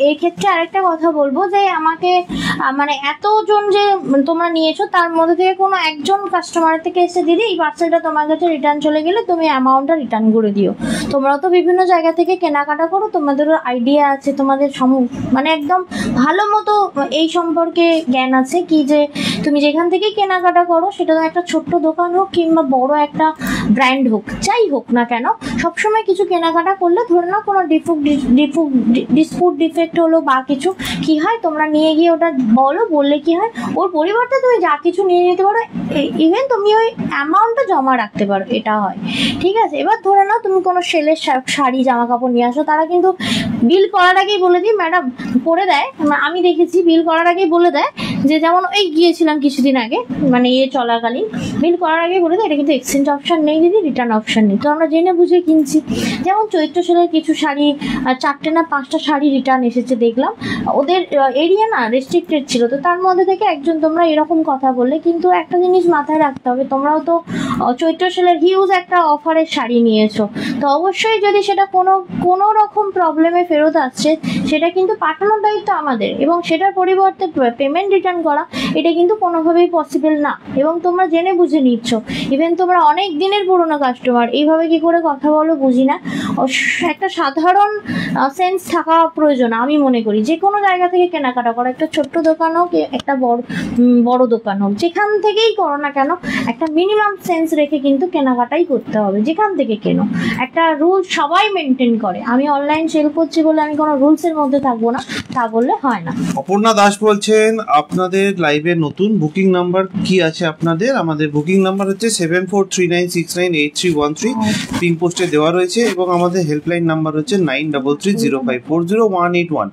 এই ক্ষেত্রে আরেকটা কথা বলবো যে আমাকে মানে এতজন যে তোমরা নিয়েছো তার মধ্যে থেকে কোনো একজন কাস্টমার থেকে এসে দিদি এই পার্সেলটা তোমার কাছে রিটার্ন চলে গেলে তুমি অ্যামাউন্টটা রিটার্ন করে দিও। তোমরাও তো বিভিন্ন জায়গা থেকে কেনাকাটা করো, তোমাদেরও আইডিয়া আছে, তোমাদের মানে একদম ভালো মতো এই সম্পর্কে জ্ঞান আছে কি যে তুমি যেখান থেকে কেনাকাটা করো সেটা তো একটা ছোট্ট দোকান হোক কিংবা বড় একটা ব্র্যান্ড হোক, যাই হোক না কেন, সবসময় কিছু কেনাকাটা করলে ধরে নাও কোনো ডিসপুট ডিফেক্ট হলো বা কিছু কি হয়, তোমরা নিয়ে গিয়ে ওটা বললে কি হয়, ওর পরিবর্তে তুমি যা কিছু নিয়ে নিতে পারো, ইভেন তুমি ওই অ্যামাউন্টটা জমা রাখতে পারো, এটা হয়। ঠিক আছে, এবার ধরে নাও তুমি কোনো সেলের শাড়ি জামা কাপড় নিয়ে আসো, তারা কিন্তু বিল করার আগেই বলে দিই ম্যাডাম করে দেয়, আমি দেখেছি বিল করার আগেই বলে দেয় যে যেমন ওই গিয়েছিলাম কিছুদিন আগে, মানে চলাকালীন বিল করার আগেই বলে দেয় এটা কিন্তু এক্সচেঞ্জ অপশন নেই দিদি, রিটার্ন অপশন নেই। তো আমরা জেনে বুঝে কিনছি। যেমন চৈত্র সেলের কিছু শাড়ি 4টে না 5টা শাড়ি রিটার্ন এসেছে দেখলাম, ওদের এরিয়া না রেস্ট্রিক্টেড ছিল, তো তার মধ্যে থেকে একজন তোমরা এরকম কথা বললে, কিন্তু একটা জিনিস মাথায় রাখতে হবে, তোমরাও তো চৈত্র সেলের হিউজ একটা অফারের শাড়ি নিয়েছো, তো অবশ্যই যদি সেটা কোনো রকম প্রবলেমে ফেরত আসছে সেটা কিন্তু পাঠানোর দায়িত্ব আমাদের, এবং সেটার পরিবর্তে পেমেন্ট রিটার্ন করা এটা কিন্তু কোনোভাবেই পসিবল না, এবং তোমরা জেনে বুঝে নিচ্ছ। ইভেন তোমরা অনেক দিনের পুরনো কাস্টমার, এইভাবে কি করে কথা বলো বুঝি না। একটা সাধারণ সেন্স থাকা প্রয়োজন আমি মনে করি, যে কোনো জায়গা থেকে কেনাকাটা করো, একটা ছোট্ট দোকান হোক একটা বড় দোকান হোক, যেখান থেকেই করো না কেন একটা মিনিমাম সেন্স রেখে কিন্তু কেনাকাটাই করতে হবে। যেখান থেকে কেনো একটা রুল সবাই মেনটেন করে। আমি অনলাইন সেল করছি বলে আমি কোনো রুলসের মধ্যে থাকবো না, তা বললে হয় না। অপর্ণা দাস বলছেন আপনাদের লাইভে নতুন বুকিং নাম্বার কি আছে আপনাদের? আমাদের বুকিং নাম্বার হচ্ছে 7439698313, পিন পোস্টে দেওয়া রয়েছে, এবং আমাদের হেল্পলাইন নাম্বার হচ্ছে 9330540181।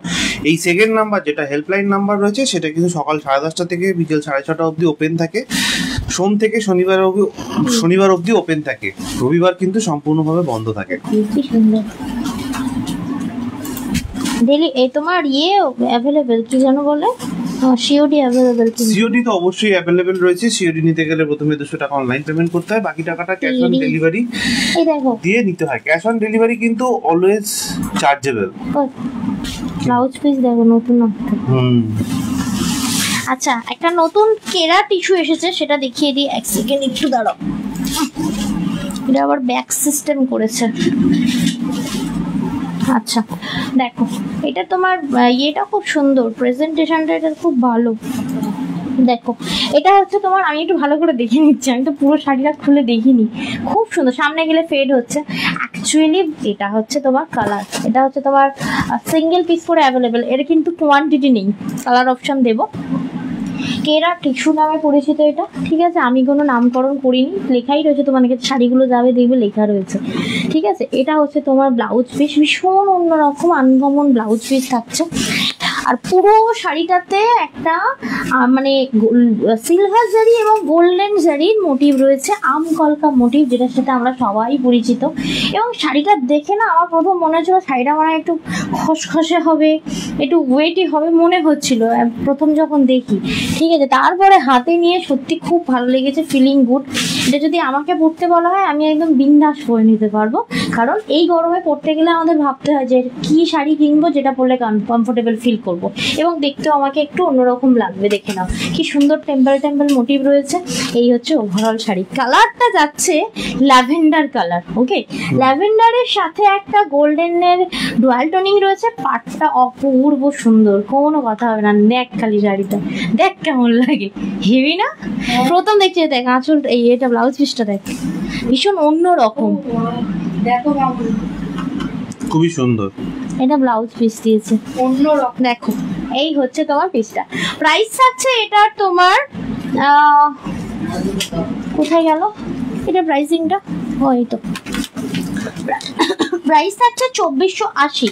এই সেকেন্ড নাম্বার যেটা হেল্পলাইন নাম্বার রয়েছে সেটা কিন্তু সকাল 10:30 থেকে বিকেল 6:30 অবধি ওপেন থাকে, সোম থেকে শনিবার অবধি ওপেন থাকে, রবিবার কিন্তু সম্পূর্ণভাবে বন্ধ থাকে। ডেলি এই তোমার অ্যাভেলেবেল কি জানো বলে, সিওডি অ্যাভেলেবেল? সিওডি তো অবশ্যই অ্যাভেলেবেল রয়েছে। সিওডি নিতে গেলে প্রথমে 200 টাকা অনলাইন পেমেন্ট করতে হয়, বাকি টাকাটা ক্যাশ অন ডেলিভারি দিয়ে নিতে হয়। ক্যাশ অন ডেলিভারি কিন্তু অলওয়েজ চার্জেবল। ব্লাউজ পিস দেখো নতুন। আচ্ছা, একটা নতুন কেরা টিস্যু এসেছে, সেটা দেখিয়ে দিই। এক সেকেন্ড একটু দাঁড়াও। এটা আবার ব্যাক সিস্টেম করেছে। আচ্ছা দেখো, এটা তোমার ইয়েটা খুব সুন্দর, প্রেজেন্টেশনটা এটা খুব ভালো। দেখো এটা হচ্ছে তোমার, আমি একটু ভালো করে দেখে নিচ্ছি, আমি তো পুরো শাড়িটা খুলে দেখিনি। খুব সুন্দর, সামনে গেলে ফেড হচ্ছে। অ্যাকচুয়ালি এটা হচ্ছে তোমার কালার, এটা হচ্ছে তোমার সিঙ্গেল পিস করে অ্যাভেলেবেল, এর কিন্তু কোয়ান্টিটি নেই, কালার অপশন দেবো। কেরা টিস্যু নামে পরিচিত এটা, ঠিক আছে? আমি কোনো নামকরণ করিনি, লেখাই রয়েছে, তোমার কাছে শাড়িগুলো যাবে দেখবে লেখা রয়েছে, ঠিক আছে? এটা হচ্ছে তোমার ব্লাউজ পিস, ভীষণ অন্যরকম আনকমন ব্লাউজ পিস থাকছে। আর পুরো শাড়িটাতে একটা মানে সিলভার জারি এবং গোল্ডেন জারির মোটিভ রয়েছে, আম কলকা মোটিভ, যেটার সাথে আমরা সবাই পরিচিত। এবং শাড়িটা দেখে না আমার প্রথম মনে হচ্ছিল শাড়িটা মানে একটু খসখসে হবে, একটু ওয়েটি হবে মনে হচ্ছিল প্রথম যখন দেখি, ঠিক আছে? তারপরে হাতে নিয়ে সত্যি খুব ভালো লেগেছে, ফিলিং গুড। এটা যদি আমাকে পরতে বলা হয় আমি একদম বিন্দাস পরে নিতে পারবো, কারণ এই গরমে পরতে গেলে আমাদের ভাবতে হয় যে কি শাড়ি কিনবো যেটা পরলে কমফোর্টেবল ফিল করবো, এবং দেখতেও আমাকে একটু অন্যরকম লাগবে। দেখে নাও কি সুন্দর টেম্পল মোটিভ রয়েছে। এই হচ্ছে ওভারঅল শাড়ি। কালারটা যাচ্ছে ল্যাভেন্ডার কালার, ওকে? ল্যাভেন্ডারের সাথে একটা গোল্ডেনের ডুয়াল টোনিং রয়েছে, পাটটা অপূর্ব সুন্দর, কোনো কথা হবে না। দেখ খালি শাড়িটা দেখ কেমন লাগে, হেভি না? প্রথম দেখছি, দেখ আঁচল, এটা ব্লাউজ পিসটা দেখ, ভীষণ অন্যরকম, দেখো খুবই সুন্দর। এটা ব্লাউজ পিস দিয়েছে অন্যরকম, দেখো। এই হচ্ছে তোমার পিসটা। প্রাইস থাকছে এটার তোমার কোথায় গেল এটা প্রাইসিংটা, এই তো প্রাইস থাকছে 2480,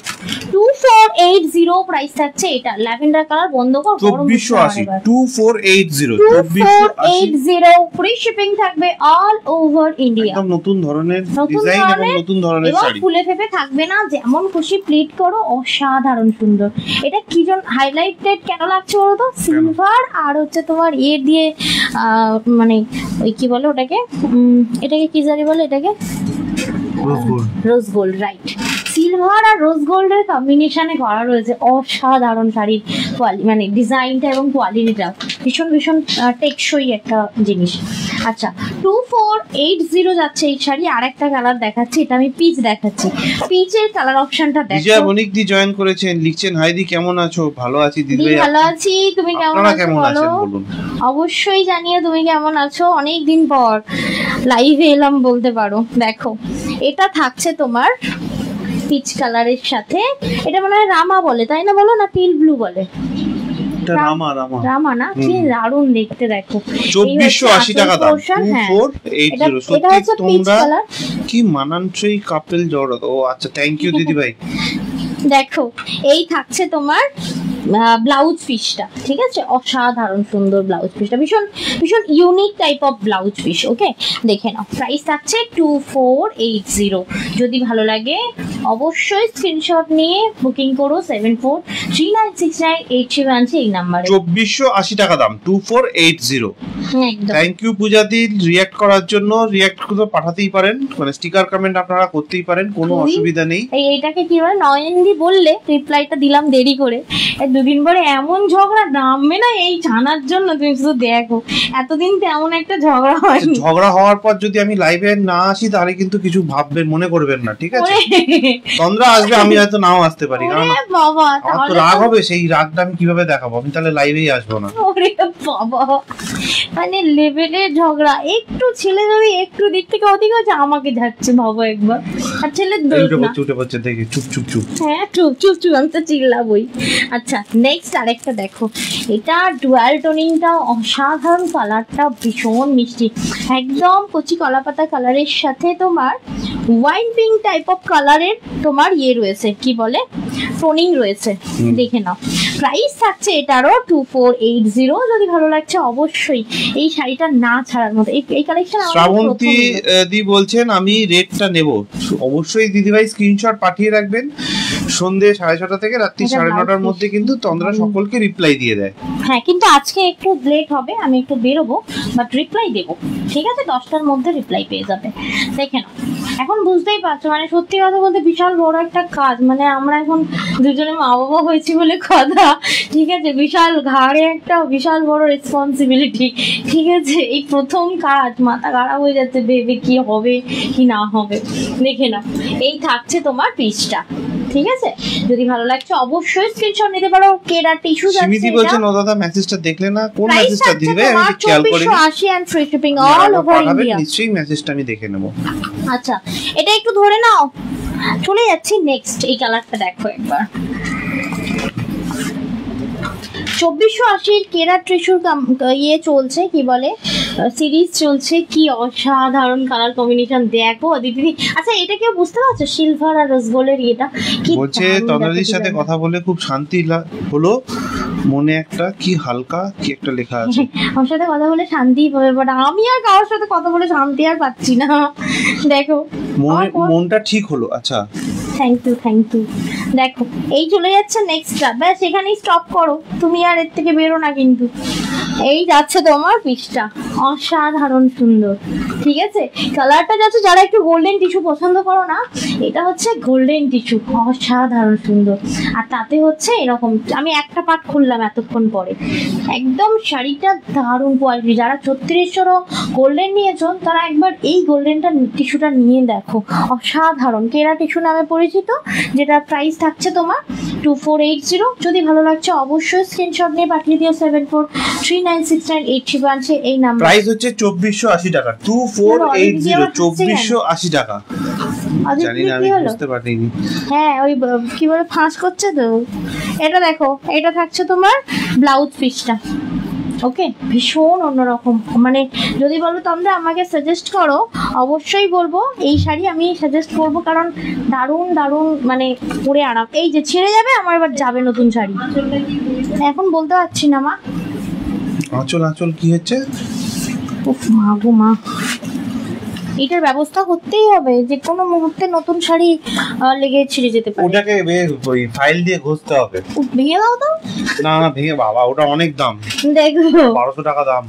2480 প্রাইস থাকছে। এটা ল্যাভেন্ডার কালার, বন্ধ কর, 2480, 2480 ফ্রি শিপিং থাকবে অল ওভার ইন্ডিয়া। একদম নতুন ধরনের ডিজাইন এবং নতুন ধরনের শাড়ি, ফুলে ফেপে থাকবে না, যেমন খুশি প্লিট করো, অসাধারণ সুন্দর। এটা কি জন হাইলাইটেড কেন লাগছে বলো তো? সিলভার আর হচ্ছে তোমার দিয়ে মানে ওই কি বলে ওটাকে, এটাকে কি জানি বলে, এটাকে রোজ গোল্ড, রাইট? সিলভার আর রোজ গোল্ডের কম্বিনেশনে করা রয়েছে, অসাধারণ শাড়ির মানে ডিজাইনটা এবং কোয়ালিটিটা ভীষণ ভীষণ টেকসই একটা জিনিস। আচ্ছা 2480 যাচ্ছে এই শাড়ি। আর একটা কালার দেখাচ্ছি, এটা আমি পিচ দেখাচ্ছি, পিচের কালার অপশনটা দেখো। বিজয় বণিক দি জয়েন করেছেন, লিখছেন হাই দি কেমন আছো? ভালো আছি দিদি ভাই, ভালো আছি, তুমি কেমন আছো বলো? অবশ্যই জানিও তুমি কেমন আছো, অনেক দিন পর লাইভে এলাম বলতে পারো। দেখো এটা থাকছে তোমার পিচ কালারের সাথে, এটা মনে হয় রামা বলে তাই না, বলো না টিল ব্লু বলে? রামা না, কি দারুণ দেখতে। দেখো 2480 টাকা দাম, 2480। এটা হচ্ছে পিচ কালার, কি মানানসই কাপল জোড়া। ও আচ্ছা, থ্যাংক ইউ দিদি ভাই। দেখো এই থাকছে তোমার ব্লাউজ পিসটা, ঠিক আছে, অসাধারণ সুন্দর ব্লাউজ পিসটা, ভীষণ ভীষণ unique type of blouse piece. Okay, দেখে নাও, প্রাইস থাকছে 2480। যদি ভালো লাগে অবশ্যই স্ক্রিনশট নিয়ে বুকিং করো 74396987 এই নাম্বারে। 2480 টাকা দাম, 2480। একদম। থ্যাংক ইউ পূজাদি রিঅ্যাক্ট করার জন্য। রিঅ্যাক্ট করে পাঠাতেই পারেন, মানে স্টিকার কমেন্ট আপনারা করতেই পারেন, কোনো অসুবিধা নেই। এইটাকে কি বলে, নয়নদি বললে রিপ্লাইটা দিলাম দেরি করে, দুদিন পরে এমন ঝগড়া নামবে না এই জানার জন্য, তুমি শুধু দেখো, এতদিন তেমন একটা ঝগড়া হয়নি। ঝগড়া হওয়ার পর যদি আমি লাইভে না আসি তাহলে কিন্তু কিছু ভাববেন, মনে করবেন না, ঠিক আছে? তন্দ্রা আসবে, আমি হয়তো নাও আসতে পারি, কারণ বাবা আমার তো রাগ হবে, সেই রাগটা আমি কিভাবে দেখাবো? আমি তাহলে লাইভেই আসবো না। ওরে বাবা, মানে লেভেলের ঝগড়া। একটু ছেলে যদি একটু দিক থেকে ওদিক হচ্ছে আমাকে যাচ্ছে, ভাবো একবার। আর ছেলের দোষ না, উঠে পড়ছে, দেখি চুপ চুপ চুপ। হ্যাঁ চুপ চুপ চুপ, আমি তো চিল্লাবই। আচ্ছা নেক্সট আরেকটা দেখো, এটা ডুয়াল টোনিংটা অসাধারণ, কালারটা ভীষণ মিষ্টি, একদম কচি কলাপাতা কালারের সাথে তোমার ওয়াইন পিঙ্ক টাইপ অফ কালারের তোমার ইয়ে রয়েছে, কি বলে, টোনিং রয়েছে। দেখে নাও, প্রাইস থাকছে এটারও 2480। যদি ভালো লাগছে অবশ্যই এই শাড়িটা না ছাড়ার মতো। এই কালেকশন শ্রাবন্তী দি বলছেন আমি রেটটা নেব। অবশ্যই দিদিভাই স্ক্রিনশট পাঠিয়ে রাখবেন। সন্ধ্যে 6:30 থেকে রাত্রি 9:30-র মধ্যে কিন্তু তন্দ্রা সকলকে রিপ্লাই দিয়ে দেয়। হ্যাঁ, কিন্তু আজকে একটু লেট হবে, আমি একটু বেরোবো, বাট রিপ্লাই দেবো, ঠিক আছে? 10টার মধ্যে রিপ্লাই পেয়ে যাবে। দেখে নাও, এখন বুঝতেই পারছো, মানে সত্যি কথা বলতে বিশাল বড় একটা কাজ, মানে আমরা এখন দুজনে মা বাবা হয়েছি বলে কথা, ঠিক আছে? বিশাল ঘাড়ে একটা বিশাল বড় রেসপন্সিবিলিটি, ঠিক আছে? এই প্রথম কাজ, মাথা খারাপ হয়ে যাচ্ছে ভেবে কি হবে কি না হবে। দেখে নাও, এই থাকছে তোমার পিসটা, ঠিক আছে? যদি ভালো লাগছে অবশ্যই স্ক্রিনশট নিতে পারো। কেডা টিস্যু যাচ্ছে, সিমিতি বলছেন ও দাদা মেসেজটা দেখলে না, কোন মেসেজটা দিবে আমি একটু খেয়াল করি। 2480 and free shipping all over India. নিশ্চয়ই মেসেজটা আমি দেখে নেব। আচ্ছা, এটা একটু ধরে নাও, চলে যাচ্ছি নেক্সট। এই কালারটা দেখো একবার, 2480 কেরা টিস্যুর ইয়ে চলছে, কি বলে, সিরিজ চলছে, কি অসাধারণ কালার কম্বিনেশন দেখো দিদি। আচ্ছা, এটা কেউ বুঝতে পারছো, সিলভার আর রোজ গোল্ডের এটা কি বলছে? তন্দ্রাদির সাথে কথা বলে খুব শান্তি হলো, মনে একটা কি হালকা কি একটা লেখা আছে। আমার সাথে কথা বলে শান্তি পাবে, বাট আমি আর কারোর সাথে কথা বলে শান্তি আর পাচ্ছি না। দেখো মনটা ঠিক হলো। আচ্ছা, থ্যাংক ইউ। দেখো, এই চলে যাচ্ছে নেক্সটটা, ব্যাস এখানেই স্টপ করো, তুমি আর এর থেকে বেরো না কিন্তু। এই যাচ্ছে তোমার পিসটা, অসাধারণ সুন্দর, ঠিক আছে? কালারটা যাচ্ছে, যারা একটু গোল্ডেন টিস্যু পছন্দ করো না, এটা হচ্ছে গোল্ডেন টিস্যু, অসাধারণ সুন্দর। আর তাতে হচ্ছে এরকম, আমি একটা পার্ট খুললাম এতক্ষণ পরে, একদম শাড়িটা দারুণ কোয়ালিটি। যারা 3600 গোল্ডেন নিয়েছো তারা একবার এই গোল্ডেনটা টিস্যুটা নিয়ে দেখো, অসাধারণ। কেরা টিস্যু নামে পরিচিত, যেটা প্রাইস থাকছে তোমার 2480। যদি ভালো লাগছে অবশ্যই স্ক্রিনশট নিয়ে পাঠিয়ে দিও 74396987 এই নাম্বার। প্রাইস হচ্ছে 2480 টাকা, 2480, 2480 টাকা। জানি না, আমি বুঝতে পারিনি। হ্যাঁ, ওই কি বলে ফাঁস করছে তো। এটা দেখো, এটা থাকছে তোমার ব্লাউজ পিসটা, ওকে, ভীষণ অন্যরকম। মানে যদি বলো তোমরা আমাকে সাজেস্ট করো, অবশ্যই বলবো এই শাড়ি আমি সাজেস্ট করবো, কারণ দারুণ দারুণ, মানে পরে আরাম। এই যে ছেড়ে যাবে, আমার এবার যাবে নতুন শাড়ি, এখন বলতে পারছি না মা। আঁচল কি হচ্ছে? উফ মা গো মা, এটার ব্যবস্থা করতেই হবে, যে কোনো মুহূর্তে নতুন শাড়ি লেগে ছিঁড়ে যেতে পারে। ওটাকে ওই ফাইল দিয়ে ঘষতে হবে। ভেঙে দাও তো। না ভেঙে, বাবা ওটা অনেক দাম, দেখো 1200 টাকা দাম।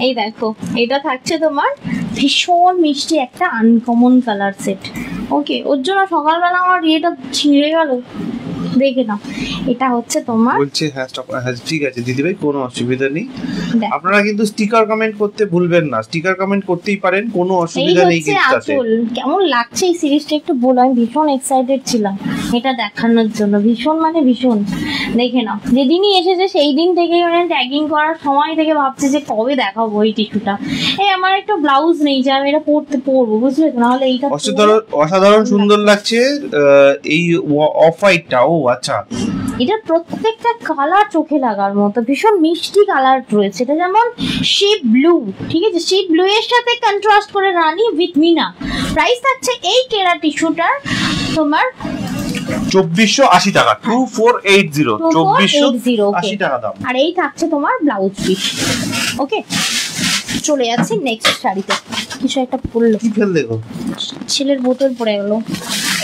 এই দেখো, এটা থাকছে তোমার ভীষণ মিষ্টি একটা আনকমন কালার সেট, ওকে। ওর জন্য সকালবেলা আমার ইয়েটা ছিঁড়ে গেল, দেখে নাও। এটা হচ্ছে তোমার, বলছে হ্যাঁ ঠিক আছে দিদিভাই, কোনো অসুবিধা নেই। আপনারা কিন্তু স্টিকার কমেন্ট করতে ভুলবেন না, স্টিকার কমেন্ট করতেই পারেন, কোনো অসুবিধা নেই। কেমন লাগছে এই সিরিজটা একটু বলো, আমি ভীষণ এক্সাইটেড ছিলাম এটা দেখানোর জন্য, ভীষণ মানে ভীষণ। দেখে নাও, যেদিনই এসেছে সেই দিন থেকে মানে ট্যাগিং করার সময় থেকে ভাবছি যে কবে দেখাবো এই টিস্যুটা। এই আমার একটা ব্লাউজ নেই যে আমি এটা পরবো, বুঝলে তো, নাহলে এইটা অসাধারণ সুন্দর লাগছে এই অফ হোয়াইটটা। ও আচ্ছা, এটা প্রত্যেকটা কালার চোখে লাগার মতো, ভীষণ মিষ্টি কালার রয়েছে। এটা যেমন সি ব্লু, ঠিক আছে, সি ব্লু এর সাথে কন্ট্রাস্ট করে রানী উইথ মিনা। প্রাইস থাকছে এই কেরা টিস্যুটার তোমার 2480 টাকা, 2480, 2480 টাকা দাম। আর এই থাকছে তোমার ব্লাউজ পিস। ওকে, চলে যাচ্ছে নেক্সট শাড়িতে। কিছু একটা পড়লো, কি ফেল দেখো, ছেলের বোতল পড়ে গেল।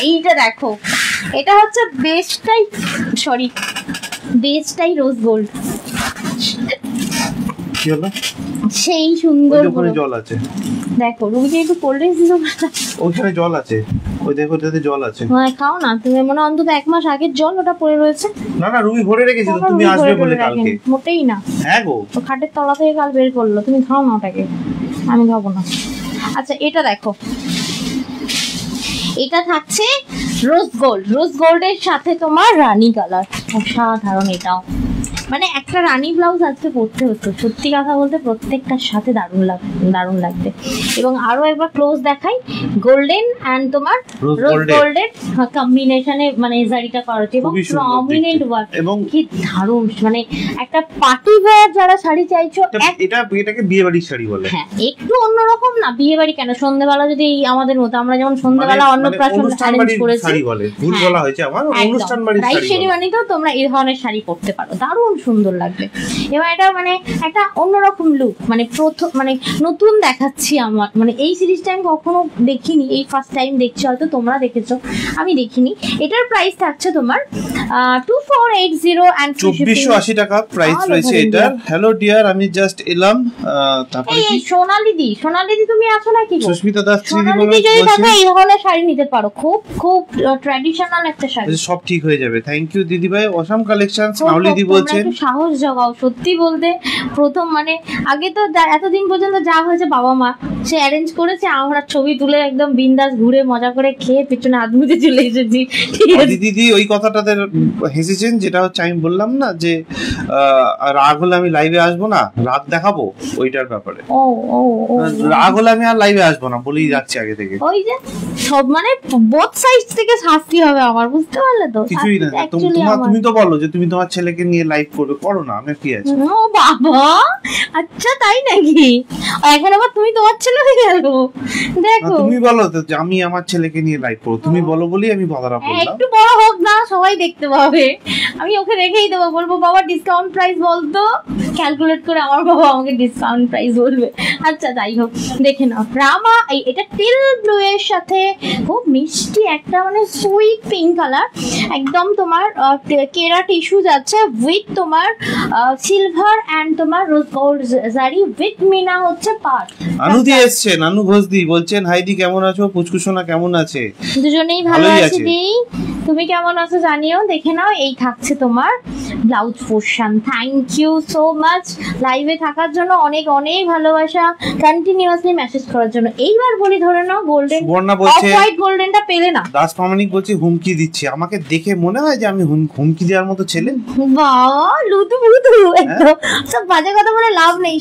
এইটা দেখো, এটা হচ্ছে বেস্টাই রোজ গোল্ড। কি হলো? সেই সুন্দর, ওখানে জল আছে দেখো। রুবিকে একটু কোল্ড ড্রিঙ্কস দিও। ওখানে জল আছে, ওই দেখো ওটাতে জল আছে। হ্যাঁ খাও না তুমি, মনে অন্তত 1 মাস আগের জল ওটা পড়ে রয়েছে। না না, রুবি ভরে রেখেছিল, তুমি আসবে বলে কালকে। মোটেই না, হ্যাঁ গো, তো খাটের তলা থেকে কাল বের করলো। তুমি খাও না ওটাকে, আমি খাবো না। আচ্ছা এটা দেখো, এটা থাকছে রোজ গোল্ডের সাথে তোমার রানী কালার। অসাধারণ এটাও, মানে একটা রানী ব্লাউজ আজকে পরতে হতো, সত্যি কথা বলতে প্রত্যেকটার সাথে দারুণ লাগবে। এবং আরো একবার ক্লোজ দেখাই, গোল্ডেন এন্ড তোমার রোজ গোল্ডের কম্বিনেশনে মানে জারিটা করা হচ্ছে এবং প্রমিনেন্ট ওয়ার্ক, এবং কি দারুণ। মানে একটা পার্টি ওয়্যার যারা শাড়ি চাইছো, এটাকে বিয়ে বাড়ির শাড়ি বলে। হ্যাঁ একটু অন্যরকম না, বিয়ে বাড়ি কেন, সন্ধ্যাবেলা যদি আমাদের মতো আমরা যেমন সন্ধ্যাবেলা অন্নপ্রাশন অ্যারেঞ্জ করেছি, শাড়ি বলে, ভুল বলা হয়েছে আমার, অনুষ্ঠান বাড়ির শাড়ি। রাইট শেরিওয়ানিতেও তোমরা এই ধরনের শাড়ি পরতে পারো, দারুণ সুন্দর লাগবে। এবং এটা মানে একটা অন্যরকম লুক, মানে প্রথম মানে নতুন দেখাচ্ছি আমার, মানে এই সিরিজটা আমি কখনো দেখিনি, এই ফার্স্ট টাইম দেখছি, হয়তো তোমরা দেখেছো আমি দেখিনি। এটার প্রাইস থাকছে তোমার 2480 এন্ড 2480 টাকা প্রাইস রয়েছে এটার। হ্যালো ডিয়ার, আমি জাস্ট এলাম। তারপরে এই সোনালি তুমি আছো নাকি গো? সুস্মিতা দাস সোনালি যদি থাকে এই ধরনের শাড়ি নিতে পারো, খুব ট্র্যাডিশনাল একটা শাড়ি, সব ঠিক হয়ে যাবে। থ্যাংক ইউ দিদি ভাই, অসাম কালেকশন। নাওলিদি বলছেন সাহস জগাও। সত্যি বলতে প্রথম মানে আগে তো এতদিন পর্যন্ত যা হয়েছে বাবা মা সে অ্যারেঞ্জ করেছে, আমরা ছবি তুলে একদম বিন্দাস ঘুরে মজা করে খেয়ে পেছনে হাত মুখে চলে এসেছি। দিদি ওই কথাটাতে হেসেছেন, যেটা হচ্ছে আমি বললাম না যে রাগ হলে আমি লাইভে আসবো না, রাগ দেখাবো, ওইটার ব্যাপারে। রাগ হলে আমি আর লাইভে আসবো না বলেই যাচ্ছি আগে থেকে। ওই যে সব মানে বোথ সাইড থেকে শাস্তি হবে আমার, বুঝতে পারলে তো? কিছুই না, তুমি তো বলো যে তুমি তোমার ছেলেকে নিয়ে লাইভ করবে, করো না, আমি কি আছে। ও বাবা, আচ্ছা তাই নাকি? এখন আবার তুমি তোমার ছেলে হয়ে গেল। দেখো তুমি বলো তো যে আমি আমার ছেলেকে নিয়ে লাইভ করব, তুমি বলো বলি আমি কথাটা বললাম। একটু বড় হোক না, সবাই দেখতে পাবে। আমি ওকে রেখেই দেবো, বলবো বাবা ডিসকাউন্ট প্রাইস বলতো, ক্যালকুলেট করে আমার বাবা আমাকে ডিসকাউন্ট প্রাইস বলবে। আচ্ছা যাই হোক, দেখে নাও রামা, এটা টিল ব্লু এর সাথে খুব মিষ্টি একটা মানে সুইট পিঙ্ক কালার, একদম তোমার কেরা টিস্যু যাচ্ছে উইথ তোমার সিলভার এন্ড তোমার রোজ গোল্ড জারি উইথ মিনা হচ্ছে পার। আনুদি এসেছেন, আনু ঘোষদি বলছেন হাইদি কেমন আছো, পুচকুসোনা কেমন আছে? দুজনেই ভালো আছি দি, তুমি কেমন আছো জানিও। দেখে নাও এই থাকছে তোমার blouse portion. Thank you so much লাইভে থাকার জন্য, অনেক ভালোবাসা, কন্টিনিউয়াসলি মেসেজ করার জন্য। এইবার বলি ধরে নাও গোল্ডেন অফ হোয়াইট গোল্ডেনটা পেলে না। দাস প্রামাণিক বলছে হুমকি দিচ্ছে, আমাকে দেখে মনে হয় যে আমি হুমকি দেওয়ার মতো ছেলে? বাহ লুতু একদম সব বাজে কথা বলে লাভ নেই।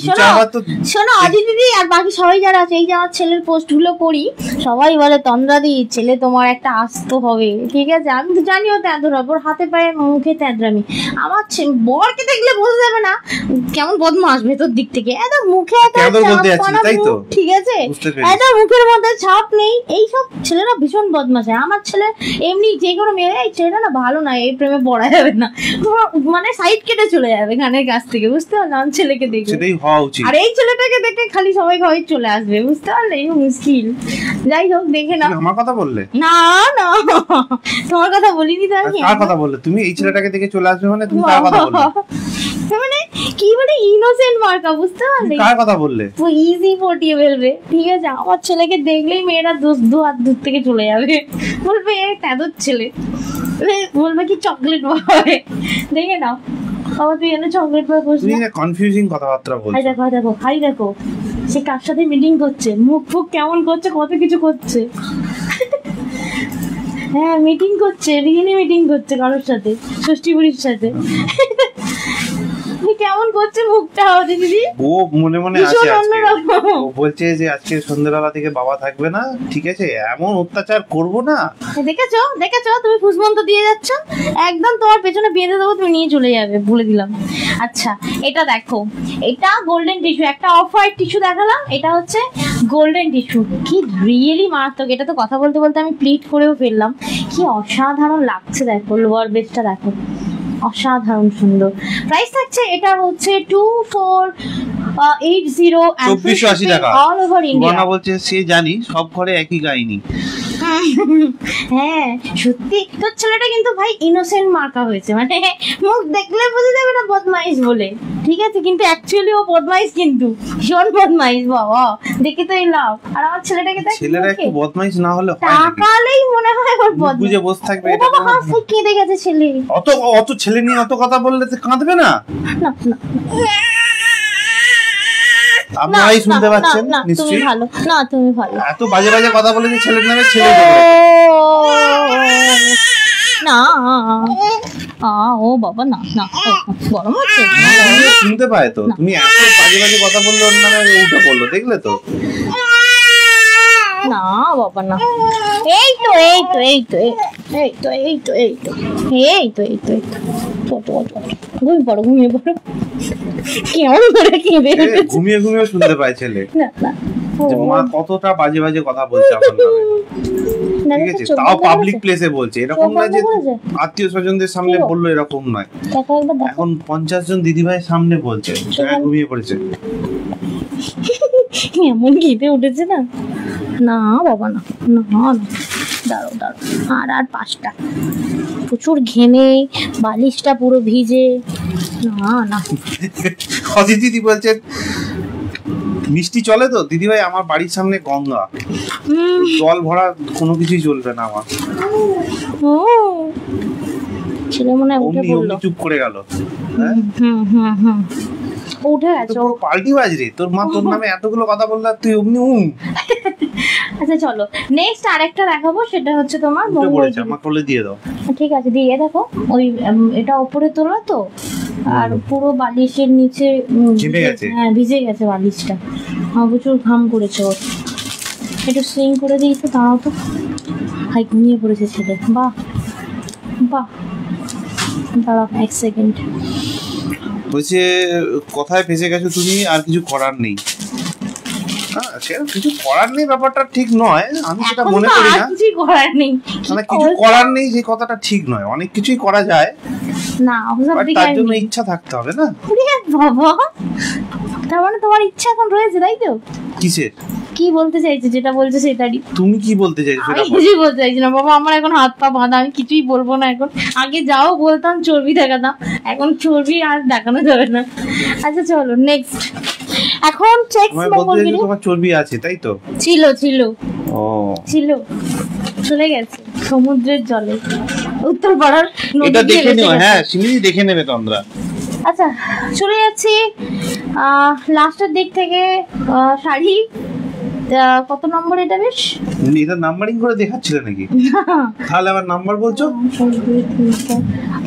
শোনো অজিত দিদি আর বাকি সবাই যারা আছে, এই যে আমার ছেলের পোস্ট গুলো করি, সবাই বলে তন্দ্রাদি ছেলে তোমার একটা আসতো হবে, ঠিক আছে? আমি তো জানিও তেঁদুর ওর হাতে পায়ে মুখে তেঁদরামি। আমার বরকে দেখলে বোঝা যাবে না কেমন বদমাস ভেতর দিক থেকে, এত মুখে ঠিক আছে, এত মুখের মধ্যে ছাপ নেই। এইসব ছেলেরা ভীষণ বদমাস হয়। আমার ছেলে এমনি যে কোনো মেয়ে, এই ছেলেটা না ভালো না, এই প্রেমে পড়া যাবে না, মানে সাইড কেটে চলে যাবে গানের কাছ থেকে, বুঝতে পারলে? আমার ছেলেকে দেখে, আর এই ছেলেটাকে দেখে খালি সবাই ঘরে চলে আসবে, বুঝতে পারলে? এই মুশকিল। যাই হোক দেখে না, আমার কথা বললে না তোমার কথা বলিনি তো আমি। কার কথা বললে তুমি? এই ছেলেটাকে দেখে চলে আসবে মানে তুমি কার কথা বললে? মানে কি মানে ইনোসেন্ট মার্কা, বুঝতে পারলে? কার কথা বললে? তো ইজি পটিয়ে ফেলবে, ঠিক আছে? আমার ছেলেকে দেখলেই মেয়েরা দু হাত দূর থেকে চলে যাবে, বলবে তেদর ছেলে, বলবে কি চকলেট পাবে। দেখে নাও বাবা, তুই এনে চকলেট পাবে, তুমি না কনফিউজিং কথাবার্তা বলছো। হাই দেখো সে কার সাথে মিটিং করছে, মুখ ফুক কেমন করছে, কত কিছু করছে। হ্যাঁ মিটিং করছে, রিয়েলি মিটিং করছে কারোর সাথে, ষষ্ঠী বুড়ির সাথে। কেমন করছে মুখটা দিদি? ও মনে মনে আছে ও বলছে যে আজকে সন্ধ্যাবেলা থেকে বাবা থাকবে না, ঠিক আছে, এমন অত্যাচার করব না। দেখেছো তুমি ফুসমন্ত দিয়ে যাচ্ছ, একদম তোমার পেছনে বেঁধে দেবো, তুমি নিয়ে চলে যাবে, বলে দিলাম। আচ্ছা এটা দেখো, এটা গোল্ডেন টিস্যু, একটা অফ হোয়াইট টিস্যু দেখালাম, এটা হচ্ছে গোল্ডেন টিস্যু। কি রিয়েলি মারাত্মক, এটা তো কথা বলতে বলতে আমি প্লিট করেও ফেললাম। কি অসাধারণ লাগছে দেখো, লোয়ার বেসটা দেখো, অসাধারণ সুন্দর। প্রাইস থাকছে এটা হচ্ছে 2480 2480 টাকা অল ওভার ইন্ডিয়া। বলছে সে জানি সব ঘরে একই কাহিনী। হ্যাঁ সত্যি, তোর ছেলেটা কিন্তু ভাই ইনোসেন্ট মার্কা হয়েছে, মানে মুখ দেখলে বোঝা যাবে না বদমাইশ বলে, ঠিক আছে, কিন্তু অ্যাকচুয়ালি ও বদমাইশ, কিন্তু ভীষণ বদমাইশ বাবা, দেখে তো এই লাভ। আর আমার ছেলেটাকে দেখ, ছেলেরা একটু বদমাইশ না হলে হয় না, তাকালেই মনে হয় ওর বদমাইশ, বুঝে বসে থাকবে। এটা বাবা হাসি কেঁদে গেছে ছেলে। অত ছেলে নিয়ে অত কথা বললে তো কাঁদবে না? না না আপনারাই শুনতে পাচ্ছেন নিশ্চয়ই। তুমি ভালো না, তুমি ভালো। এত বাজে বাজে কথা বলে যে ছেলের নামে ছেলে না ও বাবা, না না গরম হচ্ছে, শুনতে পায় তো। তুমি এত বাজে বাজে কথা বললে ওর নামে উল্টো পড়লো, দেখলে তো? না বাবা না, এই তো এই তো এই তো এই তো এই তো এই তো এই তো এই তো এই তো ঘুমিয়ে পড়ো, ঘুমিয়ে পড়ো। কেমন করে কেঁদে ঘুমিয়ে ঘুমিয়ে শুনতে পায় ছেলে না না, মা কতটা বাজে বাজে কথা বলছে আমার নামে, ঠিক আছে, তাও পাবলিক প্লেসে বলছে। এরকম নয় যে আত্মীয় স্বজনদের সামনে বললো, এরকম নয়। এখন 50 জন দিদিভাইয়ের সামনে বলছে ঘুমিয়ে পড়েছে। এমন ঘেটে উঠেছে না। না বাবা না, না না দাঁড়ো দাঁড়ো, আর 5টা, প্রচুর ঘেমে বালিশটা পুরো ভিজে। না না অজিত দিদি বলছেন মিষ্টি চলে তো দিদিভাই, আমার বাড়ির সামনে গঙ্গা, জল ভরা কোনো কিছুই চলবে না আমার। ও ছেলে মনে হয় উঠে পড়লো, চুপ করে গেল। উঠে গেছে, পাল্টি বাজরে তোর মা তোর নামে এতগুলো কথা বললা, তুই অমনি আচ্ছা চলো নেক্সট আরেকটা দেখাবো, সেটা হচ্ছে তোমার আমার কোলে দিয়ে দাও। ঠিক আছে দিয়ে দেখো, ওই এটা উপরে তোলা তো, আর পুরো বালিশের নিচে হ্যাঁ ভিজে গেছে বালিশটা, প্রচুর ঘাম করেছে ওর। একটু সুইং করে দিই তো, দাঁড়াও তো, হাই ঘুমিয়ে পড়েছে ছেলে। বাহ বাহ, দাঁড়াও 1 সেকেন্ড। বলছে কোথায় ফেসে গেছো তুমি, আর কিছু করার নেই। কিছু করার নেই ব্যাপারটা ঠিক নয়, আমি সেটা মনে করি না। কিছু করার নেই, মানে কিছু করার নেই যে কথাটা ঠিক নয়, অনেক কিছুই করা যায় না, তার জন্য ইচ্ছা থাকতে হবে না বাবা। তার মানে তোমার ইচ্ছা এখন রয়েছে, তাই তো? কিসের? কি বলতে চাইছো, যেটা বলছো সেটারই। তুমি কি বলতে চাইছো সেটা বলো। কিছুই বলতে চাইছি না বাবা, আমার এখন হাত পা বাঁধা, আমি কিছুই বলবো না এখন। আগে যাও বলতাম চর্বি দেখাতাম, এখন চর্বি আর দেখানো যাবে না। আচ্ছা চলো নেক্সট, এখন চেক্স মঙ্গলগিরি। তোমার চর্বি আছে তাই তো? ছিল ছিল ও ছিল, চলে গেছে সমুদ্রের জলে, উত্তরপাড়ার নদী। এটা দেখে নিও, হ্যাঁ সিমিলি দেখে নেবে তোমরা। আচ্ছা চলে যাচ্ছি লাস্টের দিক থেকে, শাড়ি কত নম্বর এটা? বেশ এটা নাম্বারিং করে দেখাচ্ছিল নাকি? তাহলে আবার নাম্বার বলছো।